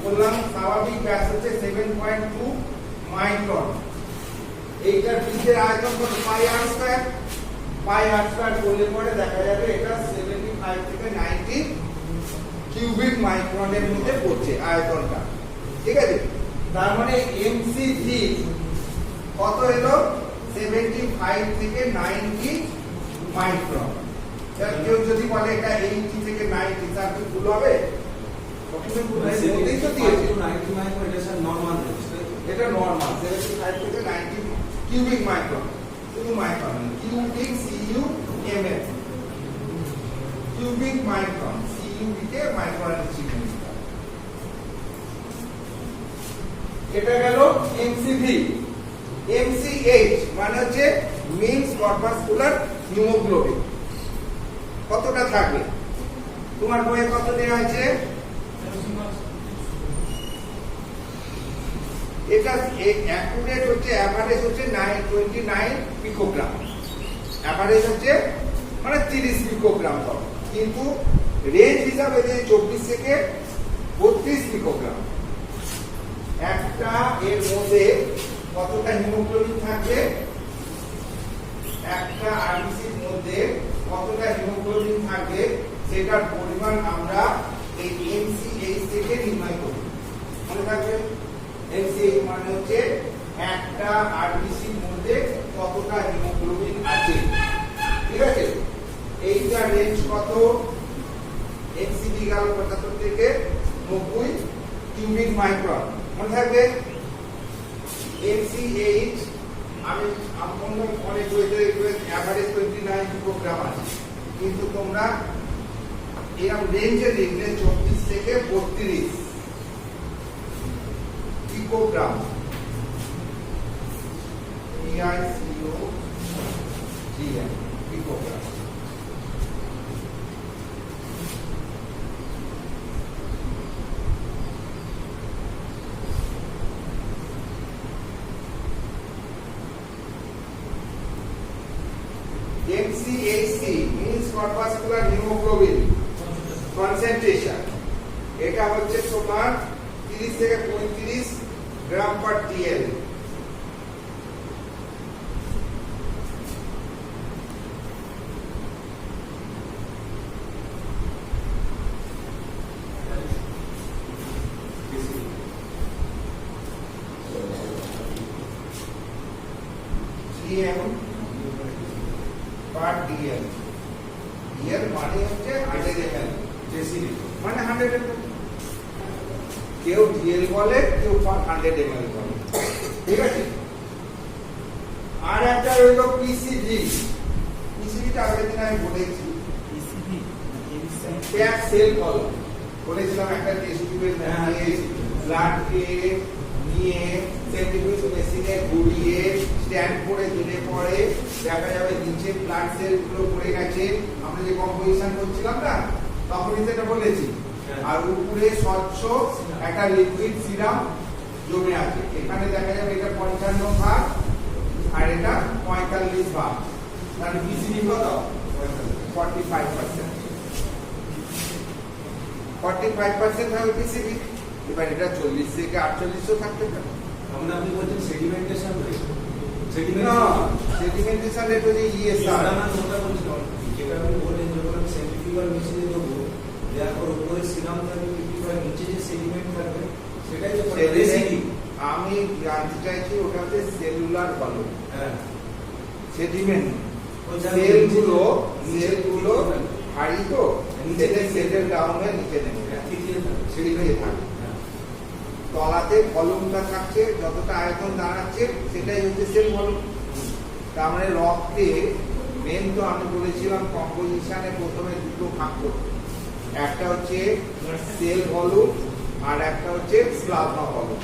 বললাম, স্বাভাবিক ব্যাস হচ্ছে 7.2 মাইক্রন। এইটার বৃত্তের আয়তন কত, পাই আর স্কয়ার। পাই আর স্কয়ার করলে পরে দেখা যাবে এটা 75 থেকে 90 কিউবিক মাইক্রনের মধ্যে পড়ছে আয়তনটা, ঠিক আছে? তার মানে এমসিভি কত এলো, 75 থেকে 90 মাইক্রন। কেউ যদি বলে এটা 80 থেকে 90, তার কি ভুল হবে? এটা নরমাল 75 থেকে 90 কিউবিক মাইক্রন, শুধু micron, cubic CUMM, cubic micron, CUবিকে মাইক্রনের চিহ্ন। এটা গেল এমসিভি। MCH মানে হচ্ছে মিন কর্পাসকুলার হিমোগ্লোবিন। কতটা থাকবে তোমার বইয়ে, কত দেওয়া আছে? এটা অ্যাকুরেট হচ্ছে, এভারেজ হচ্ছে 29 পিকোগ্রাম। এভারেজ হচ্ছে মানে 30 পিকোগ্রাম পাবো, কিন্তু রেঞ্জ হিসাবে দিয়ে 24 থেকে 32 পিকোগ্রাম। একটা এর মধ্যে কতটা হিমোগ্লোবিন থাকবে, একটা আরবিসির মধ্যে কতটা হিমোগ্লোবিন থাকবে, সেটার পরিমাণ আমরা এই MCH থেকে নির্ণয় করি। মনে থাকবে, MCH মানে হচ্ছে একটা আরবিসির মধ্যে কতটা হিমোগ্লোবিন আছে, ঠিক আছে? এইটা রেঞ্জ কত, MCD গেল 75 থেকে 90 কিউবিক মাইক্রন। মনে থাকবে MCH আমি অনেক বইতে এভারেজ 29 পিকোগ্রাম আছে, কিন্তু তোমরা এরকম রেঞ্জে লিখলে 24 থেকে 32 পিকোগ্রাম, PICOGM পিকোগ্রাম। MCHC means corpuscular hemoglobin concentration, এটা হচ্ছে তোমার 30 থেকে 35 গ্রাম পার DL। পার DL, DL মানে হচ্ছে 100 ml, ডেসিলিটার মানে 100 ml। কেউ DL বলে, কেউ 100 ml বলে, ঠিক আছে? আর একটা হলো PCV। PCVটা আগের দিন আমি বলেছি, প্যাক সেল কলম বলেছিলাম। একটা টেস্ট টিউবের মধ্যে ব্লাডকে নিয়ে সেন্ট্রিফিউজ মেশিনে ঘুরিয়ে স্ট্যান্ড করে দিলে পরে দেখা যাবে নিচে ব্লাড সেল গুলো পড়ে গেছে। আমরা যে কম্পোজিশন করছিলাম না, তখনই সেটা বলেছি। আর উপরে স্বচ্ছ একটা লিকুইড সিরাম জমে আছে। এখানে দেখা যাবে এটা 55 ভাগ আর এটা 45 ভাগ। তাহলে বিসিডি কত, 45%। 45% হবে পিসিবি। এবার এটা 40 থেকে 48 থাকতে পারে। আমরা আপনি বলছেন সেডিমেন্টেশন রেট, না, সেডিমেন্টেশন রেট হচ্ছে ইএসআর। যেটা আপনি বললেন যখন আমি সেন্ট্রিফিউগাল মেশিনে দেবো, দেওয়ার পর উপরে সিরাম থাকবে 55, নিচে যে সেডিমেন্ট থাকবে সেটাই তো রেসিডি। আমি জানতে চাইছি ওটা হচ্ছে সেলুলার ভলিউম। হ্যাঁ, সেডিমেন্ট ওই যা সেলগুলো ভারী তো নিচে সেটেল ডাউনে নিচে নেমে যায়, সিঁড়ি হয়ে থাকে। তলাতে ভলিউমটা থাকছে, যতটা আয়তন দাঁড়াচ্ছে সেটাই হচ্ছে সেল ভলিউম। তার মানে রক্তে মেন তো আমি বলেছিলাম কম্পোজিশনে প্রথমে দুটো ভাগ করতে, একটা হচ্ছে সেল ভলিউম আর একটা হচ্ছে প্লাজমা ভলিউম।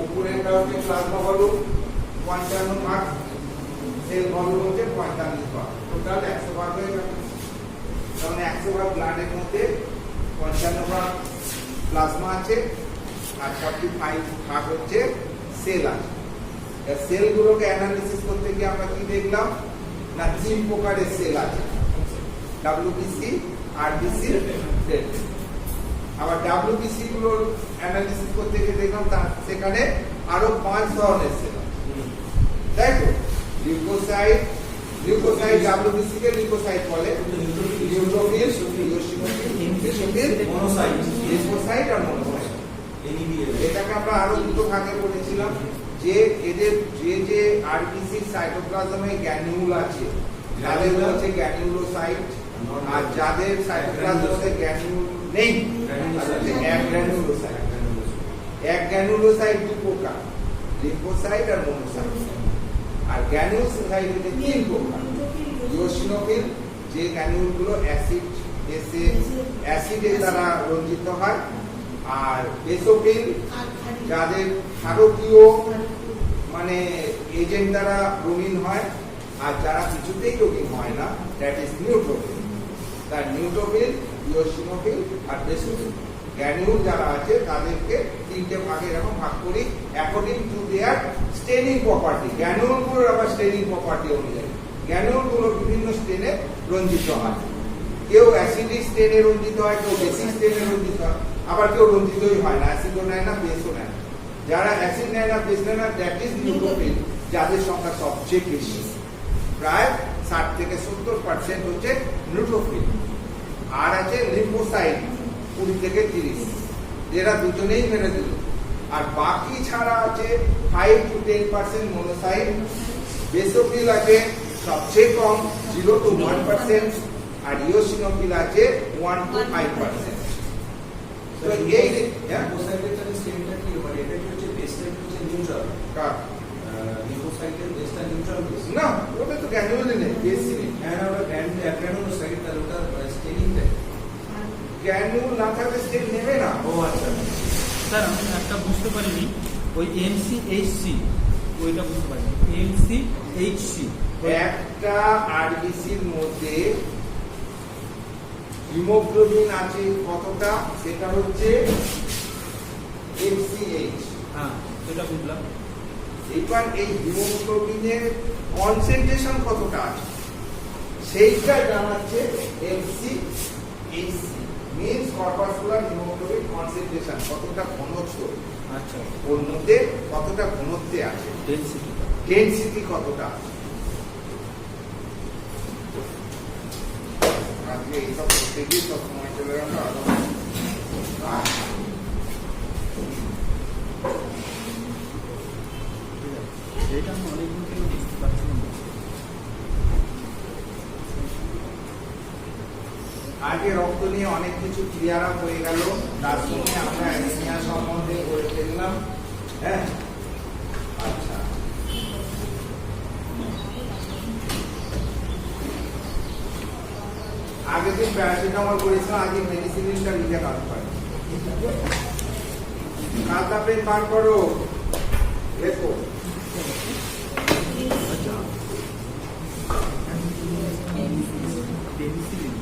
উপরেরটা হচ্ছে প্লাজমা ভলিউম 55 ভাগ, সেল ভলিউম হচ্ছে 45 ভাগ, টোটাল 100 ভাগ হয়ে যাবে। তাহলে 100 ভাগ ব্লাডের মধ্যে 55 ভাগ প্লাজমা আছে আর 45 ভাগ হচ্ছে সেল আছে। সেলগুলোকে অ্যানালিসিস করতে গিয়ে আমরা কি দেখলাম না 3 প্রকারের সেল আছে, ডব্লিউবিসি, আরবিসি, রেড। আবার ডব্লিউবিসি গুলোর অ্যানালিসিস করতে গিয়ে দেখলাম সেখানে আরো 5 ধরনের সেল আছে, তাই তো? লিউকোসাইট, ডব্লিউবিসি কে লিউকোসাইট বলে, neutrophil, eosinophil, basophil, monocyte, leukocyte আর মনোসাইট। এটাকে আমরা আরো দুটো ভাগে করেছিলাম, যে এদের যে আরবিসি সাইটোপ্লাজমে গ্যানিউল আছে তাদের হচ্ছে গ্যানিউলোসাইট, আর যাদের সাইটোপ্লাজমে গ্যানিউল নেই তাদের এক গ্যানিউলোসাইট। এক গ্যানিউলোসাইট দু প্রকার, লিম্ফোসাইট আর মনোসাইট। আর গ্যানিউলোসাইট হচ্ছে 3 প্রকার, ইওসিনোফিল যে গ্যানিউলগুলো অ্যাসিডের দ্বারা রঞ্জিত হয়, আর বেসোফিল যাদের ক্ষারকীয় মানে এজেন্ট দ্বারা রঙিন হয়, আর যারা কিছুতেই রঙিন হয় না, দ্যাট ইজ নিউট্রোফিল। তার নিউট্রোফিল, ইওসিনোফিল আর বেসোফিল গ্যানিউল যারা আছে তাদেরকে 3টে ভাগে এরকম ভাগ করি according to their staining property. গ্যানিউলগুলোর আবার স্টেনিং প্রপার্টি অনুযায়ী গ্যানিউলগুলো বিভিন্ন স্টেনে রঞ্জিত হয়। কেউ অ্যাসিডিক স্টেনে রঞ্জিত হয়, কেউ বেসিক স্টেনে রঞ্জিত হয়, আবার কেউ রঞ্জিতই হয় না, অ্যাসিডও নেয় না, বেসও নেয় না। যারা অ্যাসিড নেয় না, বেস নেয় না, দ্যাট ইজ নিউট্রোফিল, যাদের সংখ্যা সবচেয়ে বেশি, প্রায় 60 থেকে 70% হচ্ছে নিউট্রোফিল। আর আছে লিম্ফোসাইট 20 থেকে 30, এরা দুজনেই মেরে দিল। আর বাকি ছাড়া আছে 5 to 10% মনোসাইট, বেসোফিল আছে সবচেয়ে কম 0 to 1%, আর ইওসিনোফিল আছে 1 to 5%। তো এই লিম্ফোসাইটের স্টেনটা কি মানে এটা হচ্ছে বেসটা হচ্ছে নিউট্রাল, কার লিম্ফোসাইটের বেসটা নিউট্রাল বেস না, ওটা তো গ্যানুয়ালি নেই, বেসি নেই। এন্ড আবার গ্যানুলোসাইট তার ওটা স্টেনিং দেয়। গ্যানুল না থাকলে স্টেট নেবে না। ও আচ্ছা, স্যার আমি একটা বুঝতে পারিনি, ওই এনসিএইচসি ওইটা বুঝতে পারিনি, এনসিএইচসি একটা আরবিসির মধ্যে হিমোগ্লোবিন আছে কতটা, সেটা হচ্ছে এফসিএইচ। হ্যাঁ সেটা বুঝলাম। এবার এই হিমোগ্লোবিনের কনসেন্ট্রেশন কতটা আছে সেইটা জানাচ্ছে এফসিএইচসি, মিন্স কর্পাসকুলার হিমোগ্লোবিন কনসেন্ট্রেশন, কতটা ঘনত্ব, আচ্ছা, ওর মধ্যে কতটা ঘনত্বে আছে, ডেনসিটিটা। ডেনসিটি কতটা আছে। আজকে এইসব করতে গিয়ে সব সময় চলে গেল। এটা আমি অনেকদিন থেকে বুঝতে পারছিলাম না। আগে রক্ত নিয়ে অনেক কিছু ক্লিয়ার আপ হয়ে গেল, তার সঙ্গে আমরা অ্যানিমিয়া সম্বন্ধে করে ফেললাম। হ্যাঁ, আচ্ছা, আগের দিন প্যারাসিটামল করেছিলাম, আজকে মেডিসিনটা লিখে কাজ করে। কালটা পেন বার করো, লেখো। পেনিসিলিন,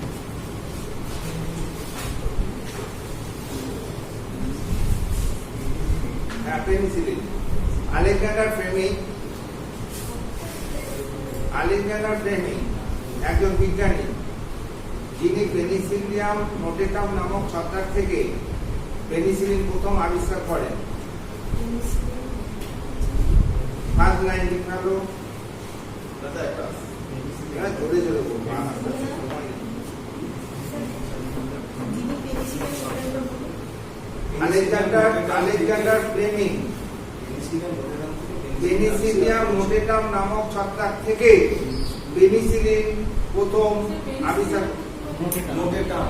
হ্যাঁ পেনিসিলিন। আলেকজান্ডার ফ্লেমিং একজন বিজ্ঞানী, যিনি পেনিসিলিয়াম নোটেটাম নামক ছত্রাক থেকে পেনিসিলিন প্রথম আবিষ্কার করেন। ফার্স্ট লাইন লিখালো দাদা, একটা জোরে জোরে বলবো, আস্তে আস্তে সময় নেই। আলেকজান্ডার ফ্লেমিং পেনিসিলিয়াম নোটেটাম নামক ছত্রাক থেকে পেনিসিলিন প্রথম আবিষ্কার। নোটেটাম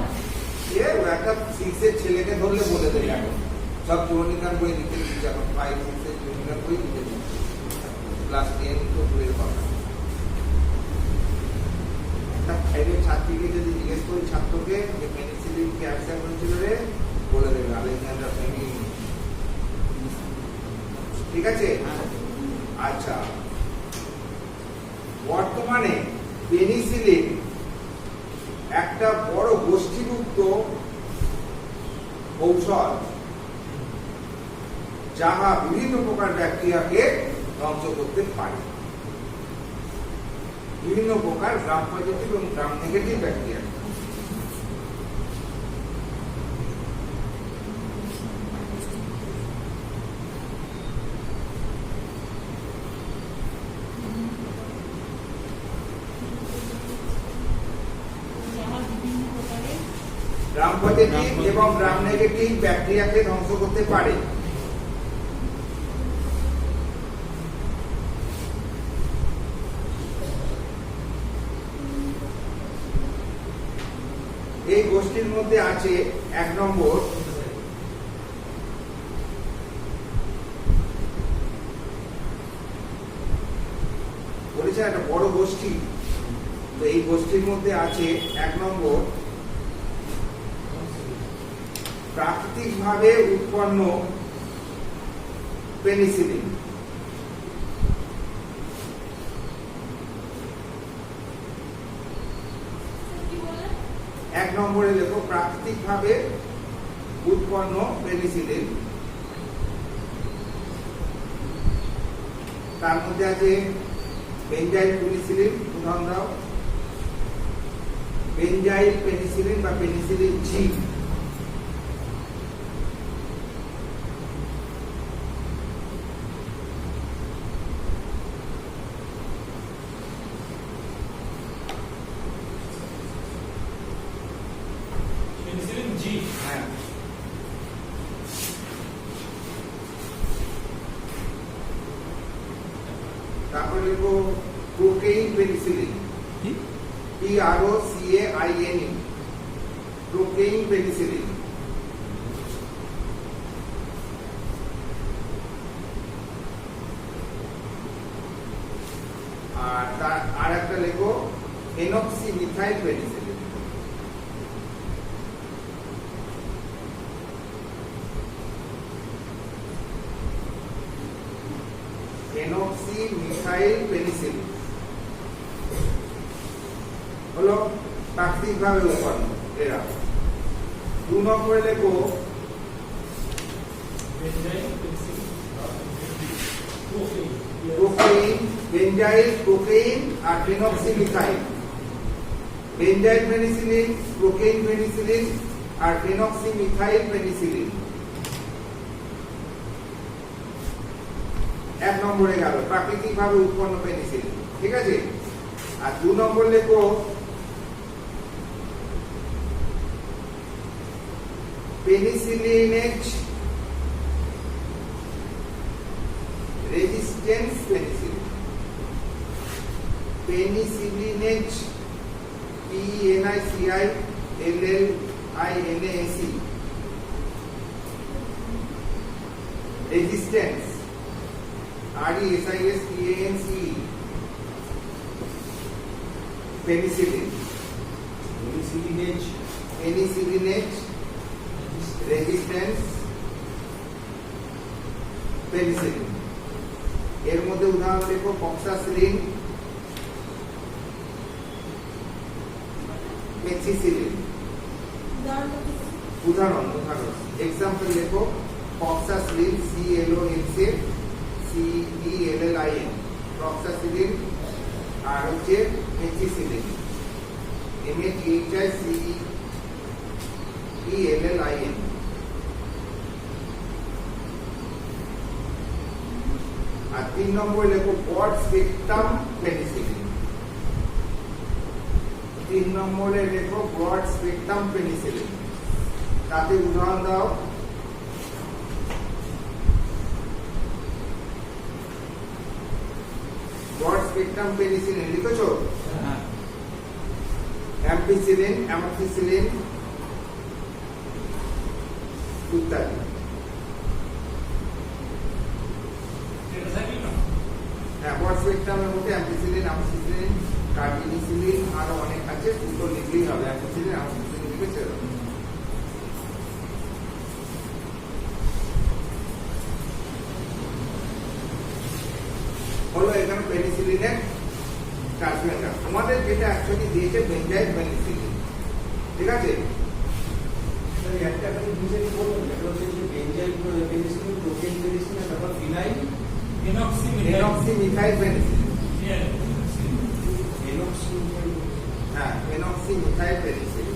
একটা 6 এর ছেলেকে ধরলে বলে দেবে এখন সব ক্রনিকাল বই দিতে দিচ্ছে, এখন 5, 6 এর ক্রনিকাল বই দিতে দিচ্ছে, ক্লাস 10 তো দূরের কথা। একটা 5 এর ছাত্রীকে যদি জিজ্ঞেস করি ছাত্রকে যে পেনিসিলিন কি আবিষ্কার করেছিল রে, বলে দেবে আলেকজান্ডার ফ্লেমিং। ঠিক আছে? আচ্ছা, বর্তমানে পেনিসিলিন একটা বড় গোষ্ঠীভুক্ত ঔষধ, যাহা বিভিন্ন প্রকার ব্যাকটেরিয়াকে ধ্বংস করতে পারে। বিভিন্ন প্রকার গ্রাম পজিটিভ এবং gram negative bacteria. Gram positive এবং গ্রাম নেগেটিভ ব্যাকটেরিয়াকে ধ্বংস করতে পারে। এই গোষ্ঠীর মধ্যে আছে 1 নম্বর বলেছে একটা বড় গোষ্ঠী। তো এই গোষ্ঠীর মধ্যে আছে 1 নম্বর প্রাকৃতিকভাবে উৎপন্ন পেনিসিলিন। এক নম্বরে লেখো প্রাকৃতিকভাবে উৎপন্ন পেনিসিলিন। তার মধ্যে আছে বেনজাইল পেনিসিলিন, উদাহরণ দাও। বেনজাইল পেনিসিলিন বা পেনিসিলিন জি। তারপর লিখবো procaine penicillin, PROCAINE, procaine penicillin. আর তার আর একটা লিখবো ফেনক্সিমিথাইল পেনিসিলিন। ফেনক্সিমিথাইল পেনিসিলিন হলো প্রাকৃতিকভাবে উৎপন্ন এরা। 2 নম্বরে লেখো প্রোকেইন, বেনজাইল, প্রোকেইন আর ফেনক্সিমিথাইল। বেনজাইল পেনিসিলিন, প্রোকেইন পেনিসিলিন আর ফেনক্সিমিথাইল পেনিসিলিন। 1 নম্বরে গেল প্রাকৃতিকভাবে উৎপন্ন পেনিসিলিন। ঠিক আছে? আর 2 নম্বর লেখো penicillinase resistance penicillin. Penicillinase PENICILLINAC resistance RESISTANCE penicillin. Penicillinase resistance penicillin. এর মধ্যে উদাহরণ লেখো পক্সাসিলিন, মেথিসিলিন। উদাহরণ এক্সাম্পল লেখো পক্সাসিলিন, CLOXACELLIN, পক্সাসিলিন আর হচ্ছে মেথিসিলিন। MATHICELLIN। আর 3 নম্বরে লেখো ব্রড স্পেকট্রাম পেনিসিলিন। 3 নম্বরে লেখো ব্রড স্পেকট্রাম পেনিসিলিন। তাতে উদাহরণ দাও। ব্রড স্পেকট্রাম পেনিসিলিন লিখেছো? হ্যাঁ। অ্যাম্পিসিলিন, অ্যামোক্সিসিলিন ইত্যাদি। হ্যাঁ, ব্রড স্পেকট্রামের মধ্যে অ্যাম্পিসিলিন, অ্যামোক্সিসিলিন, কার্বিনিসিলিন আরো অনেক আছে, দুটো লিখলেই হবে। অ্যাম্পিসিলিন, অ্যামোক্সিসিলিন লিখেছে। হলো এখানে পেনিসিলিনের ট্রান্সফার। তোমাদের যেটা অ্যাকচুয়ালি দিয়েছে বেনজাইল পেনিসিলিন, ঠিক আছে? একটা আপনি বুঝেই বলুন, এটা হচ্ছে যে বেনজাইল পেনিসিলিন, প্রোটিন পেনিসিলিন, তারপর ফিনাইল ফেনক্সিমিথাইল পেনিসিলিন। ফেনক্সিমিথাইল। হ্যাঁ, ফেনক্সিমিথাইল পেনিসিলিন।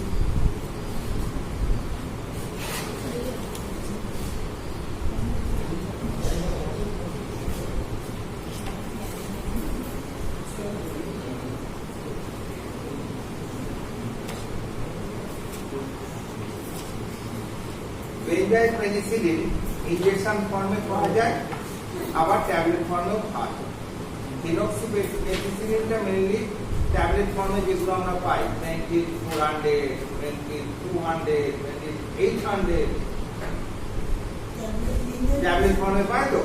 বেনজাইল পেনিসিলিন ইনজেকশন ফর্মে পাওয়া যায়, আবার ট্যাবলেট ফর্মেও পাওয়া যায়। ফেনক্সিপেনিসিলিনটা মেইনলি ট্যাবলেট ফর্মে যেগুলো আমরা পাই, 400, 200, 800 ট্যাবলেট ফর্মে পাই তো,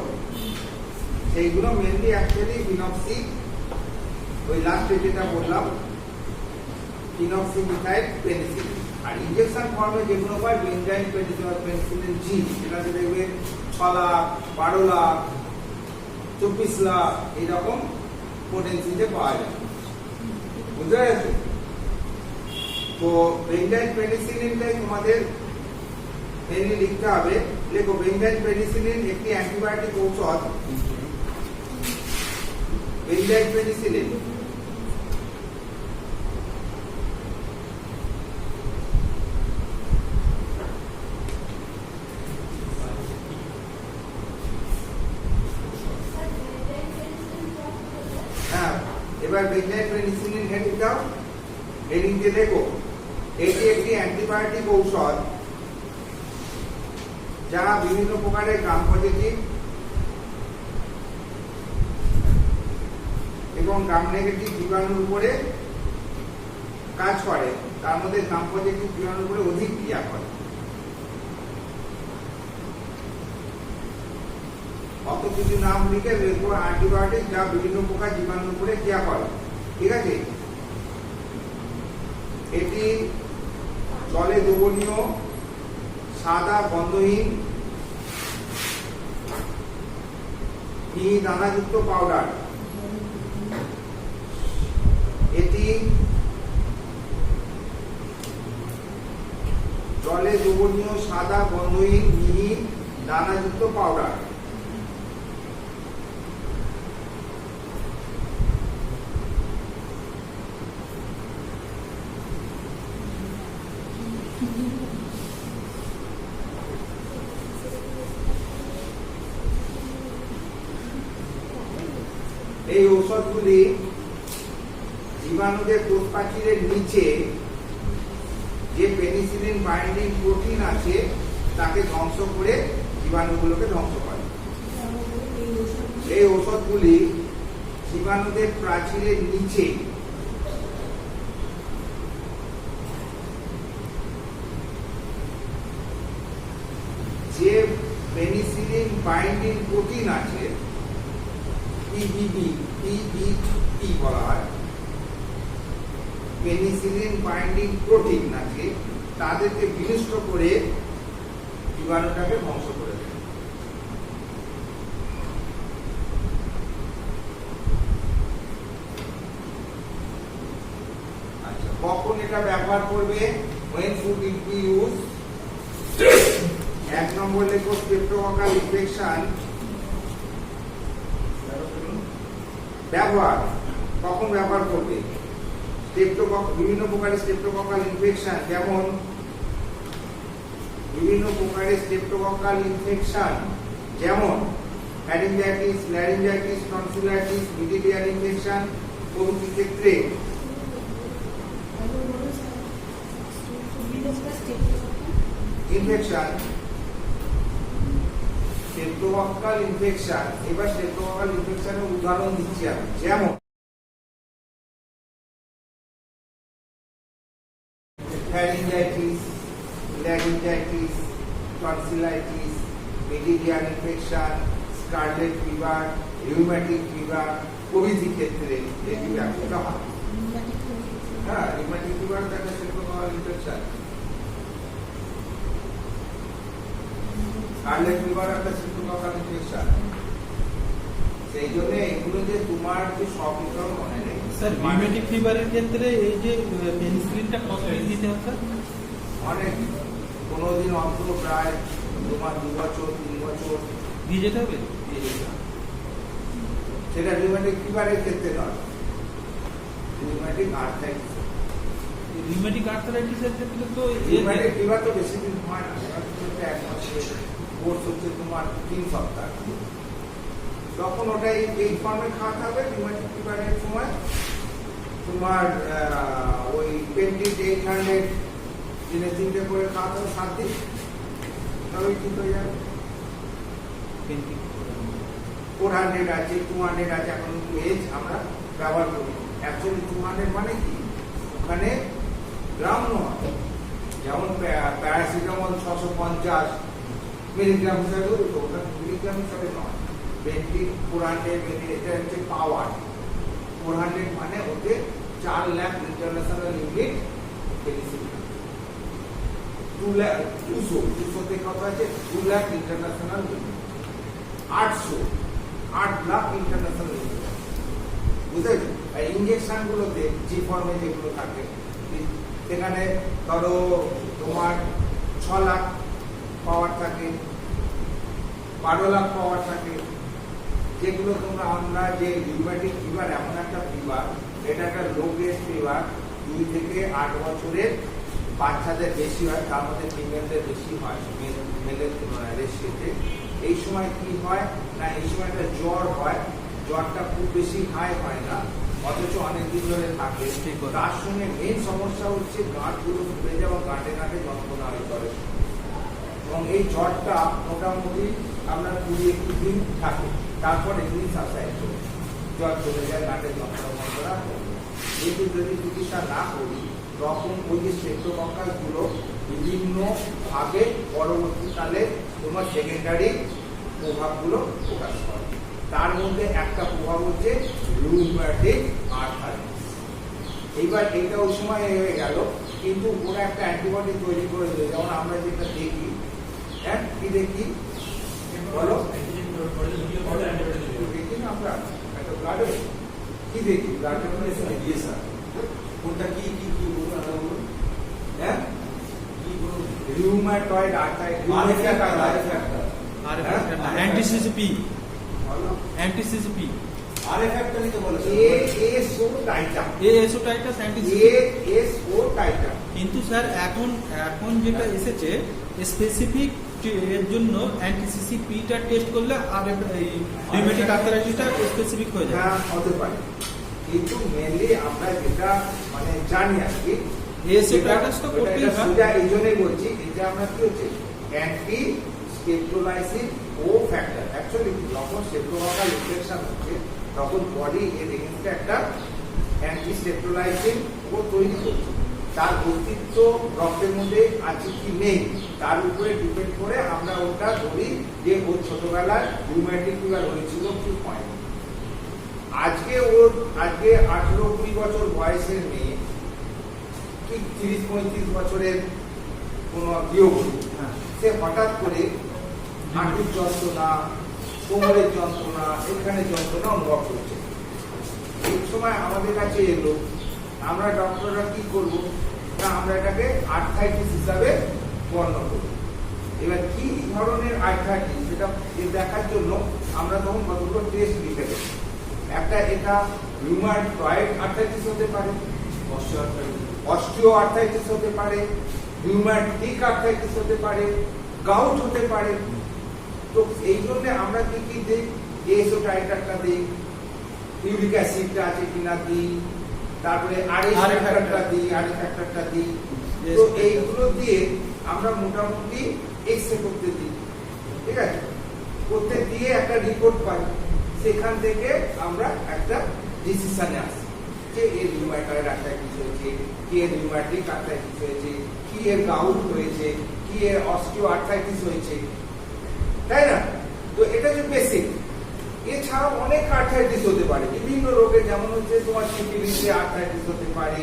সেইগুলো মেইনলি অ্যাকচুয়ালি ফিনক্সি, ওই লাস্টে যেটা বললাম ফিনক্সিমিথাইল পেনিসিলিন। আর ইনজেকশন ফর্মে যেগুলো পাই বেনজাইল পেনিসিলিন জি, সেটাতে দেখবে 6 লাখ, 12 লাখ, 24 লাখ এইরকম পোটেন্সিতে পাওয়া যায়। বুঝতে পেরেছো? তো বেনজাইল পেনিসিলিনটাই তোমাদের মেনলি লিখতে হবে। লেখো বেনজাইল পেনিসিলিন একটি অ্যান্টিবায়োটিক ঔষধ। বেনজাইল পেনিসিলিন এবার বেনজাইল পেনিসিলিন হেডিং দাও। হেডিং দিয়ে লেখো এটি একটি অ্যান্টিবায়োটিক ঔষধ যা বিভিন্ন প্রকারের গ্রাম পজিটিভ এবং গ্রাম নেগেটিভ জীবাণুর উপরে কাজ করে, তার মধ্যে গ্রাম পজিটিভ জীবাণুর উপরে অধিক ক্রিয়া করে। অত কিছু নাম লিখে লেখো অ্যান্টিবায়োটিক যা বিভিন্ন প্রকার জীবাণুর উপরে ক্রিয়া করে, ঠিক আছে? এটি জলে দ্রবণীয়, সাদা, গন্ধহীন, মিহি দানাযুক্ত পাউডার। এটি জলে দ্রবণীয়, সাদা, গন্ধহীন, মিহি দানাযুক্ত পাউডার। এই ঔষধগুলি জীবাণুদের কোষপ্রাচীরের নিচে যে পেনিসিলিন বাইন্ডিং প্রোটিন আছে তাকে ধ্বংস করে জীবাণুগুলোকে ধ্বংস করে। এই ঔষধগুলি জীবাণুদের প্রাচীরের নিচে যে পেনিসিলিন বাইন্ডিং প্রোটিন আছে, পিবিপি বলা হয়, পেনিসিলিন বাইন্ডিং প্রোটিন আছে, তাদেরকে বিনষ্ট করে জীবাণুটাকে ধ্বংস করে দেয়। আচ্ছা, কখন এটা ব্যবহার করবে? when food is used। 1 নম্বর লেখো স্ট্রেপ্টোককাল ইনফেকশন ব্যবহার। কখন ব্যবহার করবে? বিভিন্ন প্রকারের স্ট্রেপ্টোকক্কাল ইনফেকশন, যেমন ফ্যারিঞ্জাইটিস, ল্যারিঞ্জাইটিস, টনসিলাইটিস, মিডিডিয়াল ইনফেকশন প্রভৃতি ক্ষেত্রে ইনফেকশন, স্ট্রেপ্টোকক্কাল ইনফেকশন। এবার স্ট্রেপ্টোকক্কাল ইনফেকশনের উদাহরণ দিচ্ছি আমি, যেমন ফ্যারিঞ্জাইটিস, ল্যারিঞ্জাইটিস, টনসিলাইটিস, মিডিডিয়াল infection, scarlet fever, rheumatic fever প্রভৃতি ক্ষেত্রে এটি ব্যাখ্যা হয়। হ্যাঁ, রিউম্যাটিক ফিভার একটা স্ট্রেপ্টোকক্কাল ইনফেকশন, স্কারলেট ফিভার একটা স্ট্রেপ্টোকক্কাল ইনফেকশন। সেই জন্য এগুলো যে তোমার যে সবগুলো মনে নেই স্যার রিউমেটিক ফিভারের ক্ষেত্রে এই যে পেনিসিলিনটা কতদিন দিতে হবে স্যার? অনেক, কোনোদিন অন্তত প্রায় তোমার 2 বছর 3 বছর দিয়ে যেতে হবে। দিয়ে যেতে হবে। সেটা রিউম্যাটিক ফিভারের ক্ষেত্রে নয়, রিউম্যাটিক আর্থ্রাইটিস। রিউমেটিক আর্থ্রাইটিসের ক্ষেত্রে তো রিউম্যাটিক ফিভার তো বেশি দিন হয় না, এবার হচ্ছে 1 মাসের কোর্স হচ্ছে তোমার 3 সপ্তাহ। তখন ওটাই এই ফর্মে খাওয়াতে হবে। রিউম্যাটিক ফিভারের সময় তোমার ওই 20-800 দিনে 3টে করে খাওয়াতে হবে 7 দিন, তবে ঠিক হয়ে যাবে। 400 আছে, 200 আছে, এখন এজ আমরা ব্যবহার করি। অ্যাকচুয়ালি 200 মানে কি, ওখানে গ্রাম নয়, যেমন প্যারাসিটামল 650 মিলিগ্রাম হিসাবে, ওটা মিলিগ্রাম হিসাবে নয়, 400 এটা হচ্ছে পাওয়ার। 400 মানে ওতে 4 লাখ ইন্টারন্যাশনাল ইউনিট পেনিসিলিন। 200 তে কত আছে, 2 lakh international unit. 8 lakh international unit, বুঝেছো? আর ইঞ্জেকশন গুলোতে জি ফর্মে যেগুলো থাকে সেখানে ধরো তোমার 6 লাখ পাওয়ার থাকে, 12 লাখ পাওয়ার থাকে। যেগুলো তোমরা, আমরা যে রিউম্যাটিক ফিভার এমন একটা ফিভার, এটা একটা লো গ্রেড ফিভার, 2 থেকে 8 বছরের বাচ্চাদের বেশি হয়, তার মধ্যে ফিমেলদের বেশি হয় মেলের রেশিওতে। এই সময় কি হয় না, এই সময় একটা জ্বর হয়, জ্বরটা খুব বেশি হাই হয় না, অথচ অনেক দিন ধরে থাকে। তার সঙ্গে মেন সমস্যা হচ্ছে গাঁটগুলো ফুলে যাওয়া, গাঁটে যন্ত্রণা হয়ে পড়ে। এবং এই জ্বরটা মোটামুটি আমরা 20-21 দিন থাকে, তারপরে এগুলি সাবসাইড করে জ্বর চলে যায়, গাঁটে যন্ত্রণা। কিন্তু যদি চিকিৎসা না করি, তখন ওই যে স্ট্রেপ্টোকক্কাল গুলো বিভিন্ন ভাবে পরবর্তীকালে তোমার সেকেন্ডারি প্রভাবগুলো প্রকাশ করে। তার মধ্যে একটা প্রভাব হচ্ছে রিউম্যাটিক আর্থ্রাইটিস। এইবার এটা ওই সময় হয়ে গেল, কিন্তু ওরা একটা অ্যান্টিবডি তৈরি করে দিল। যেমন আমরা যেটা দেখি, হ্যাঁ কি দেখি বলো, দেখি না আমরা একটা ব্লাডে কি দেখি, ব্লাডের মধ্যে দিয়ে স্যার কোনটা কি কি কি বলুন, হ্যাঁ কি বলুন, রিউম্যাটয়েড আর্থ্রাইটিস, অ্যান্টিসিসিপি, অ্যান্টিসিসিপি, আরে ফ্যাক্টরি তো বলেছে এএসও টাইটাম, এএসও টাইটাস, এএসও টাইটাম। কিন্তু স্যার এখন যেটা এসেছে স্পেসিফিক এর জন্য অ্যান্টিসিসিপিটা টেস্ট করলে আর এই রিউমেটিক আর্থ্রাইটিসটা স্পেসিফিক হয়ে যায়। হ্যাঁ হতে পারে, কিন্তু মেনলি আমরা যেটা মানে জানি আর কি, এএসও টাইটাস তো করতেই হয়। সেটা এই জন্যই বলছি, এটা আমরা কি হচ্ছে অ্যান্টি স্টেপ্টোলাইসিন ও ফ্যাক্টর। অ্যাকচুয়ালি যখন স্টেপ্টোকক্কাল ইনফেকশন হচ্ছে, তখন বডি এর এগেইনস্টে একটা অ্যান্টি স্টেপ্টোলাইসিন ও তৈরি করছে। তার অস্তিত্ব রক্তের মধ্যে আছে কি নেই তার উপরে ডিপেন্ড করে আমরা ওটা ধরি যে ওর ছোটবেলায় রিউম্যাটিক ফিভার হয়েছিল কি হয়। আজকে 18-20 বছর বয়সের মেয়ে, ঠিক 30-35 বছরের কোনো গৃহবধূ, সে হঠাৎ করে হাঁটুর যন্ত্রণা, কোমরের যন্ত্রণা, এখানে যন্ত্রণা অনুভব করছে। এই সময় আমাদের কাছে এলো, আমরা ডক্টররা কি করবো না, আমরা এটাকে আর্থ্রাইটিস হিসাবে বর্ণনা করব। এবার কি ধরনের আর্থ্রাইটিস সেটা দেখার জন্য আমরা তখন কতগুলো টেস্ট লিখে দেব। একটা, এটা রিউম্যাটয়েড আর্থ্রাইটিস হতে পারে, অস্টিও আর্থ্রাইটিস হতে পারে, রিউম্যাটিক আর্থ্রাইটিস হতে পারে, গাউট হতে পারে। তো এই জন্য আমরা কি কি দিই, এসও টাইটারটা দিই, ইউরিক অ্যাসিডটা আছে কিনা দিই, তারপরে আরএস ফ্যাক্টরটা দিই, আরএস ফ্যাক্টরটা দিই। তো এইগুলো দিয়ে আমরা মোটামুটি এক্সরে করতে দিই, ঠিক আছে, করতে দিয়ে একটা রিপোর্ট পাই, সেখান থেকে আমরা একটা ডিসিশনে আসি যে এর রিউম্যাটয়েড আর্থ্রাইটিস হয়েছে, কি এর রিউম্যাটিক আর্থ্রাইটিস হয়েছে, কি এর গাউট হয়েছে, কি এর অস্টিও আর্থ্রাইটিস হয়েছে, তাই না? তো এটা যে বেসিক। এছাড়াও অনেক আর্থ্রাইটিস হতে পারে বিভিন্ন রোগে, যেমন হচ্ছে তোমার সিফিলিসে আর্থ্রাইটিস হতে পারে,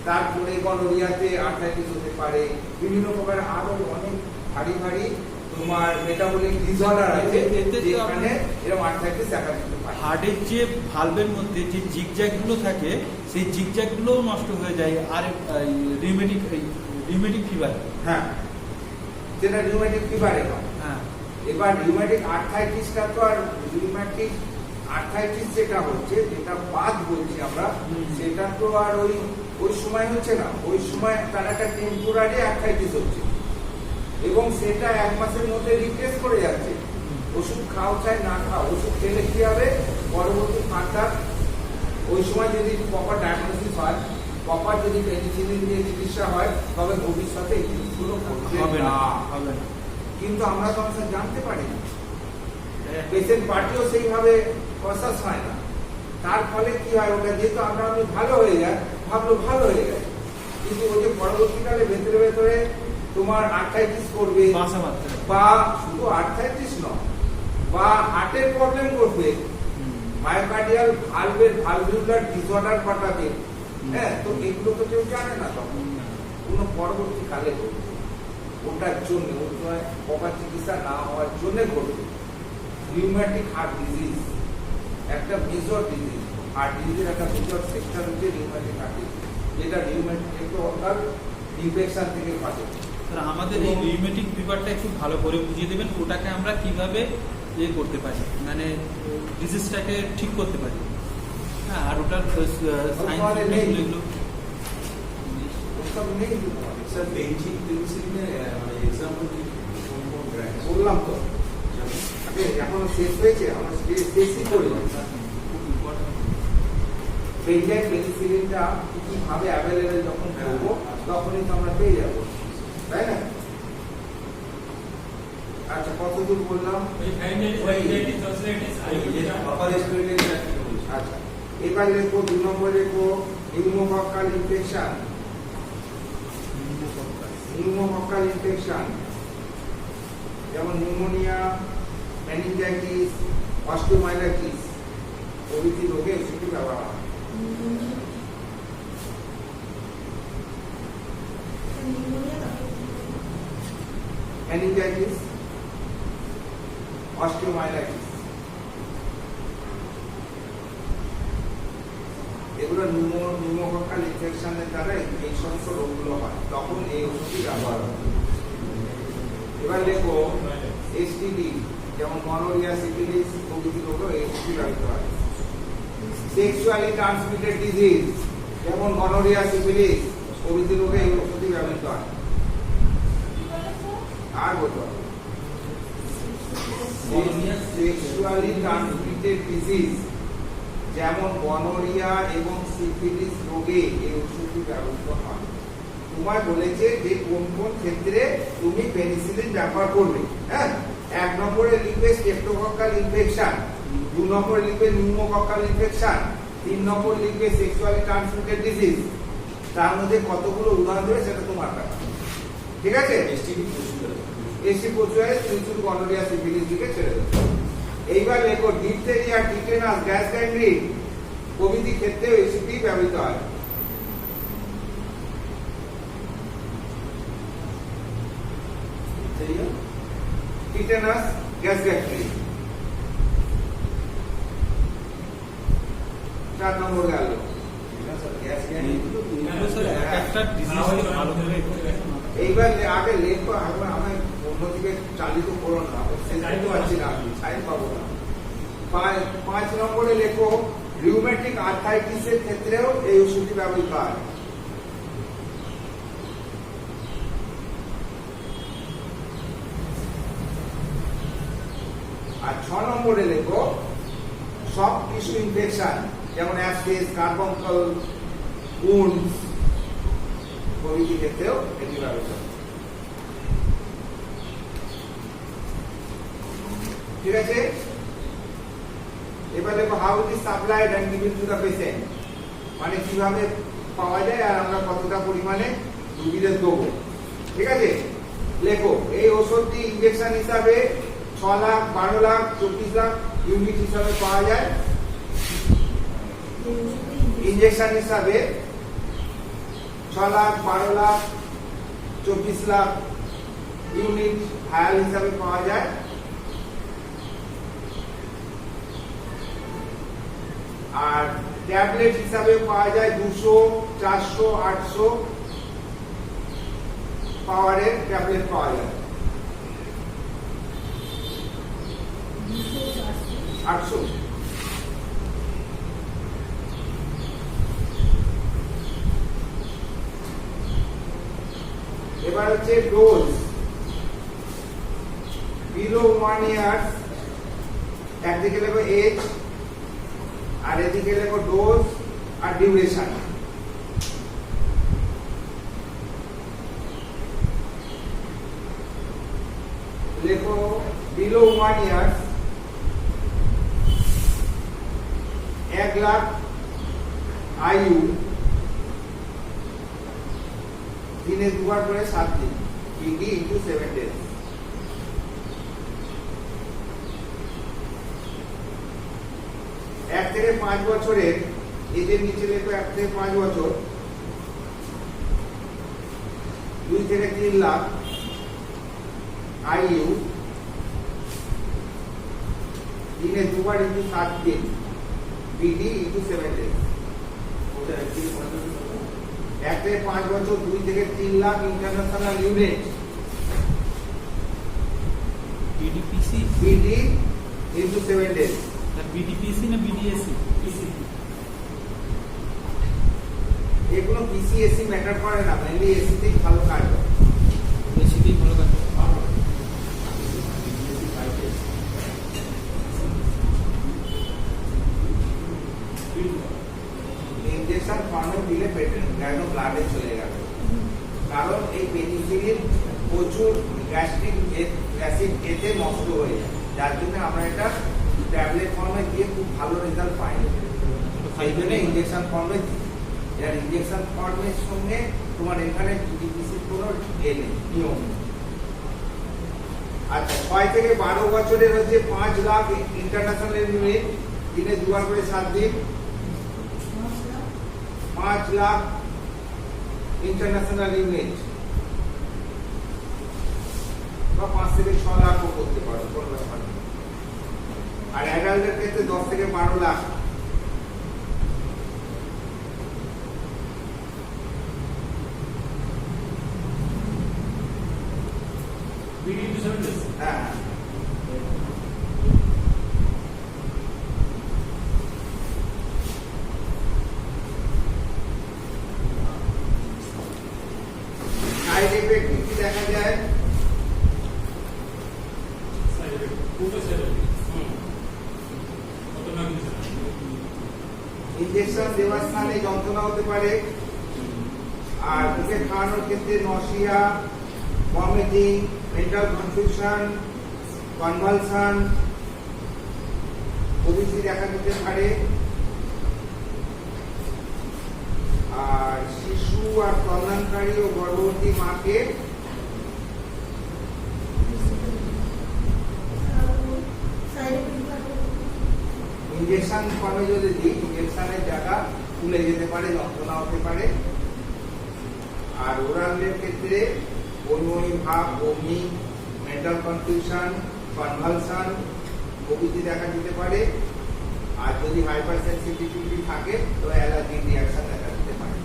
তারপরে গনোরিয়াতে আর্থ্রাইটিস হতে পারে, বিভিন্ন প্রকার আরো অনেক ভারী ভারী তোমার মেটাবলিক ডিসঅর্ডার আছে যেখানে এরকম আর্থ্রাইটিস দেখা দিতে পারে। হার্টের যে ভালভের মধ্যে যে জিগজ্যাগ গুলো থাকে, সেই জিগজ্যাগ গুলো নষ্ট হয়ে যায়। আর রিউমেটিক ফিভার, হ্যাঁ, যেটা রিউমেটিক ফিভারে হয়। হ্যাঁ, এবার রিউমেটিক আর্থ্রাইটিসটা তো আর রিউমেটিক আর্থ্রাইটিস যেটা হচ্ছে, যেটা বাদ বলছি আমরা, সেটা তো আর ওই সময় হচ্ছে না। ওই সময় তার একটা টেম্পোরারি আর্থ্রাইটিস হচ্ছে এবং সেটা 1 মাসের মধ্যে রিপ্লেস করে যাচ্ছে। ওষুধ খাও চাই না খাও, ওষুধ খেলে কি হবে, পরবর্তী ফার্দার ওই সময় যদি প্রপার ডায়াগনোসিস হয়, প্রপার যদি পেনিসিলিন দিয়ে চিকিৎসা হয়, তবে ভবিষ্যতে এই জিনিসগুলো হবে না, হবে না। কিন্তু আমরা তো অনেক জানতে পারি না, পেশেন্ট পার্টিও সেইভাবে প্রসেস হয় না। তার ফলে কি হয়, ওটা যেহেতু আমরা ভালো হয়ে যায়, ভাবলো ভালো হয়ে যায়, কিন্তু ওই যে পরবর্তীকালে ভেতরে ভেতরে তোমার আর্থ্রাইটিস করবে, বা শুধু আর্থ্রাইটিস নয়, বা হার্টের প্রবলেম করবে, মায়োকার্ডিয়াল ভালভুলার ডিসঅর্ডার পাঠাবে। হ্যাঁ, তো এগুলো তো কেউ জানে না তখন, কোনো পরবর্তীকালে করবে, ওটার জন্য প্রপার চিকিৎসা না হওয়ার জন্য করবে। রিউম্যাটিক হার্ট ডিজিজ একটা মেজর ডিজিজ, হার্ট ডিজিজের একটা মেজর সেক্টর হচ্ছে রিউম্যাটিক হার্ট ডিজিজ, যেটা রিউম্যাটিক ইনফেকশন থেকে বাঁচে। আমাদের এই রিউমেটিক ফিভারটা একটু ভালো করে বুঝিয়ে দেবেন, ওটাকে আমরা কিভাবে করতে পারি, মানে ডিজিজটাকে ঠিক করতে পারি। হ্যাঁ, আর ওটার বললাম তো এখনো শেষ হয়েছে, আমরা শেষই করি। পেনিসিলিনটা কিভাবে অ্যাভেলেবেল যখন করবো তখনই তো আমরা পেয়ে যাবো, তাই না? আচ্ছা, কতদূর বললাম? আচ্ছা, এবার লেখো 2 নম্বর লেখো নিউমোকক্কাল ইনফেকশন। নিউমোকক্কাল ইনফেকশন যেমন নিউমোনিয়া, মেনিনজাইটিস, অস্টিওমাইলাইটিস প্রভৃতি রোগে ওষুধ ব্যবহার হয়। মেনিনজাইটিস, অস্টিওমাইলাইটিস এগুলো নিউমোকক্কাল ইনফেকশনের দ্বারা এই সমস্ত রোগগুলো হয়, তখন এই ওষুধটি ব্যবহার হয়। এবার লেখো এসটিডি যেমন গনোরিয়া, সিফিলিস প্রভৃতি রোগে এই ওষুধটি ব্যবহৃত হয়। সেক্সুয়ালি ট্রান্সমিটেড ডিজিজ যেমন গনোরিয়া, সিফিলিস প্রভৃতি রোগে এই ওষুধটি ব্যবহৃত হয়। আর বলতে হবে সেক্সুয়ালি ট্রান্সমিটেড ডিজিজ যেমন গনোরিয়া এবং সিফিলিস রোগে এই ওষুধটি ব্যবহৃত হয়। তোমায় বলেছে যে কোন কোন ক্ষেত্রে তুমি পেনিসিলিন ব্যবহার করবে। হ্যাঁ, 1 নম্বরে লিখবে স্ট্রেপ্টোকক্কাল ইনফেকশন, 2 নম্বরে লিখবে নিউমোকক্কাল ইনফেকশন, 3 নম্বর লিখবে সেক্সুয়ালি ট্রান্সমিটেড ডিজিজ। তার মধ্যে কতগুলো উদাহরণ দেবে সেটা তোমার কাছে, ঠিক আছে? এসটি প্রচুরে শুধু গনোরিয়া, সিফিলিস দিকে ছেড়ে দেবে। এইবার লেখো ডিপথেরিয়া, টিটেনাস, গ্যাস গ্যাংগ্রিন প্রভৃতি ক্ষেত্রে এসটি ব্যবহৃত হয়। টিটেনাস, গ্যাস গ্যাংগ্রিন 4 নম্বর গেল। এইবার আগে লেখো, আমি অন্যদিকে চালিত করো না, পাচ্ছি না, সাইন পাবো না। 5 নম্বরে লেখো রিউমেটিক আর্থ্রাইটিসের ক্ষেত্রেও এই ওষুধটি ব্যবহৃত হয়। আর 6 নম্বরে লেখো সফট টিস্যু ইনফেকশন, যেমন অ্যাবসেস, কার্বনকল, উন্ডস প্রভৃতি ক্ষেত্রেও অ্যান্টিবায়োটিক। ঠিক আছে, এবার দেখো how it is supplied and given to the patient, মানে কিভাবে পাওয়া যায় আর আমরা কতটা পরিমাণে রোগীদের দেবো। ঠিক আছে, লেখো এই ওষুধটি ইনজেকশন হিসাবে 6 লাখ, 12 লাখ, 24 লাখ ইউনিট হিসাবে পাওয়া যায়। ইনজেকশন হিসাবে 6 লাখ, 12 লাখ, 24 লাখ ইউনিট ভায়াল হিসাবে পাওয়া যায়। আর ট্যাবলেট হিসাবে পাওয়া যায় 200, 400, 800 পাওয়ারের ট্যাবলেট পাওয়া যায়। 800। এবার হচ্ছে ডোজ, বিলো 1 ইয়ার, একদিকে লেখো এজ আর এদিকে লেখো ডোজ আর ডিউরেশন। লেখো বিলো 1 ইয়ার 1 লাখ আয়ু, দিনে 2 বার করে 7 দিন, BD into 7 days। এক থেকে 5 বছরের এদের নিচে লেখো 1 থেকে 5 বছর, 2 থেকে 3 লাখ আইইউ, দিনে 2 বার into 7 দিন, BD into 7 days। 1 থেকে 5 বছর, 2 থেকে 3 lakh international unit, BDPC, BD into 7 days। BDPC না বিডিএসি? এগুলো পিসিএসসি ম্যাটার করে না, মেইনলি এসিতেই ভালো কাজ হয়। বেশিতেই ভালো কাজ করে। ইনজেকশন ফর্মে দিলে পেটেন্ট কেন ব্লাডে চলে গেল, কারণ এই পেনিসিলিন প্রচুর গ্যাস্ট্রিক অ্যাসিড খেতে নষ্ট হয়ে যায়, যার জন্য আমরা এটা ট্যাবলেট ফর্মে দিয়ে খুব ভালো রেজাল্ট পাই। সেই জন্য ইনজেকশন ফর্মে দিই। এর ইনজেকশন ফর্মের সঙ্গে তোমার এখানে ডিপিসির কোনো নিয়ম। আচ্ছা, 6 থেকে 12 বছরের হচ্ছে 5 লাখ ইন্টারন্যাশনাল ইউনিট, দিনে 2 বার করে 7 দিন, 5 লাখ ইন্টারন্যাশনাল ইউনিট, বা 5 থেকে 6 লাখও করতে পারো, কোনো ব্যাপার নেই। আর অ্যাডাল্টের ক্ষেত্রে 10 থেকে 12 লাখ। BD into 7 days। হ্যাঁ, সাইড এফেক্ট কি দেখা যায়? Side effect, 2 to 7। কত না কিছু না। ইনজেকশন দেওয়ার স্থানে যন্ত্রণা হতে পারে, আর মুখে খাওয়ানোর ক্ষেত্রে nausea, vomiting, mental confusion, convulsion প্রভৃতি দেখা দিতে পারে। আর শিশু আর স্তন্যদানকারী ও গর্ভবতী মাকে ইনজেকশন ফর্মে যদি দিই, ইনজেকশনের জায়গা ফুলে যেতে পারে, যন্ত্রণা হতে পারে। আর ওরালের ক্ষেত্রে বমি ভাব, বমি, মেন্টাল কনফিউশন, কনভালশন প্রভৃতি দেখা দিতে পারে। আর যদি হাইপার সেন্সিটিভিটি থাকে তো অ্যালার্জিক রিয়াকশন দেখা দিতে পারে।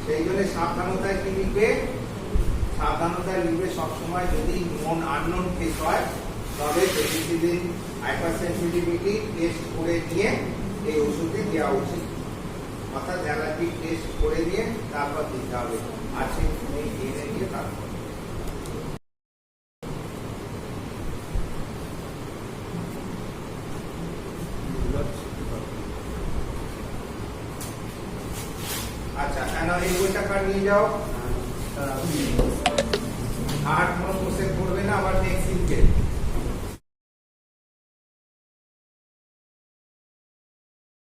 সেই জন্য সাবধানতায় কি লিখবে? সাবধানতায় লিখবে সবসময় যদি নন আননোন কেস হয় তবে পেনিসিলিন হাইপার সেন্সিটিভিটি টেস্ট করে নিয়ে এই ওষুধটি দেওয়া উচিত, অর্থাৎ অ্যালার্জিক টেস্ট করে নিয়ে তারপর দিতে হবে। আছে জেনে নিয়ে তারপর না এই বইটা কার নিয়ে যাও। আর কোনো কোশ্চেন করবে না, আবার নেক্সট দিন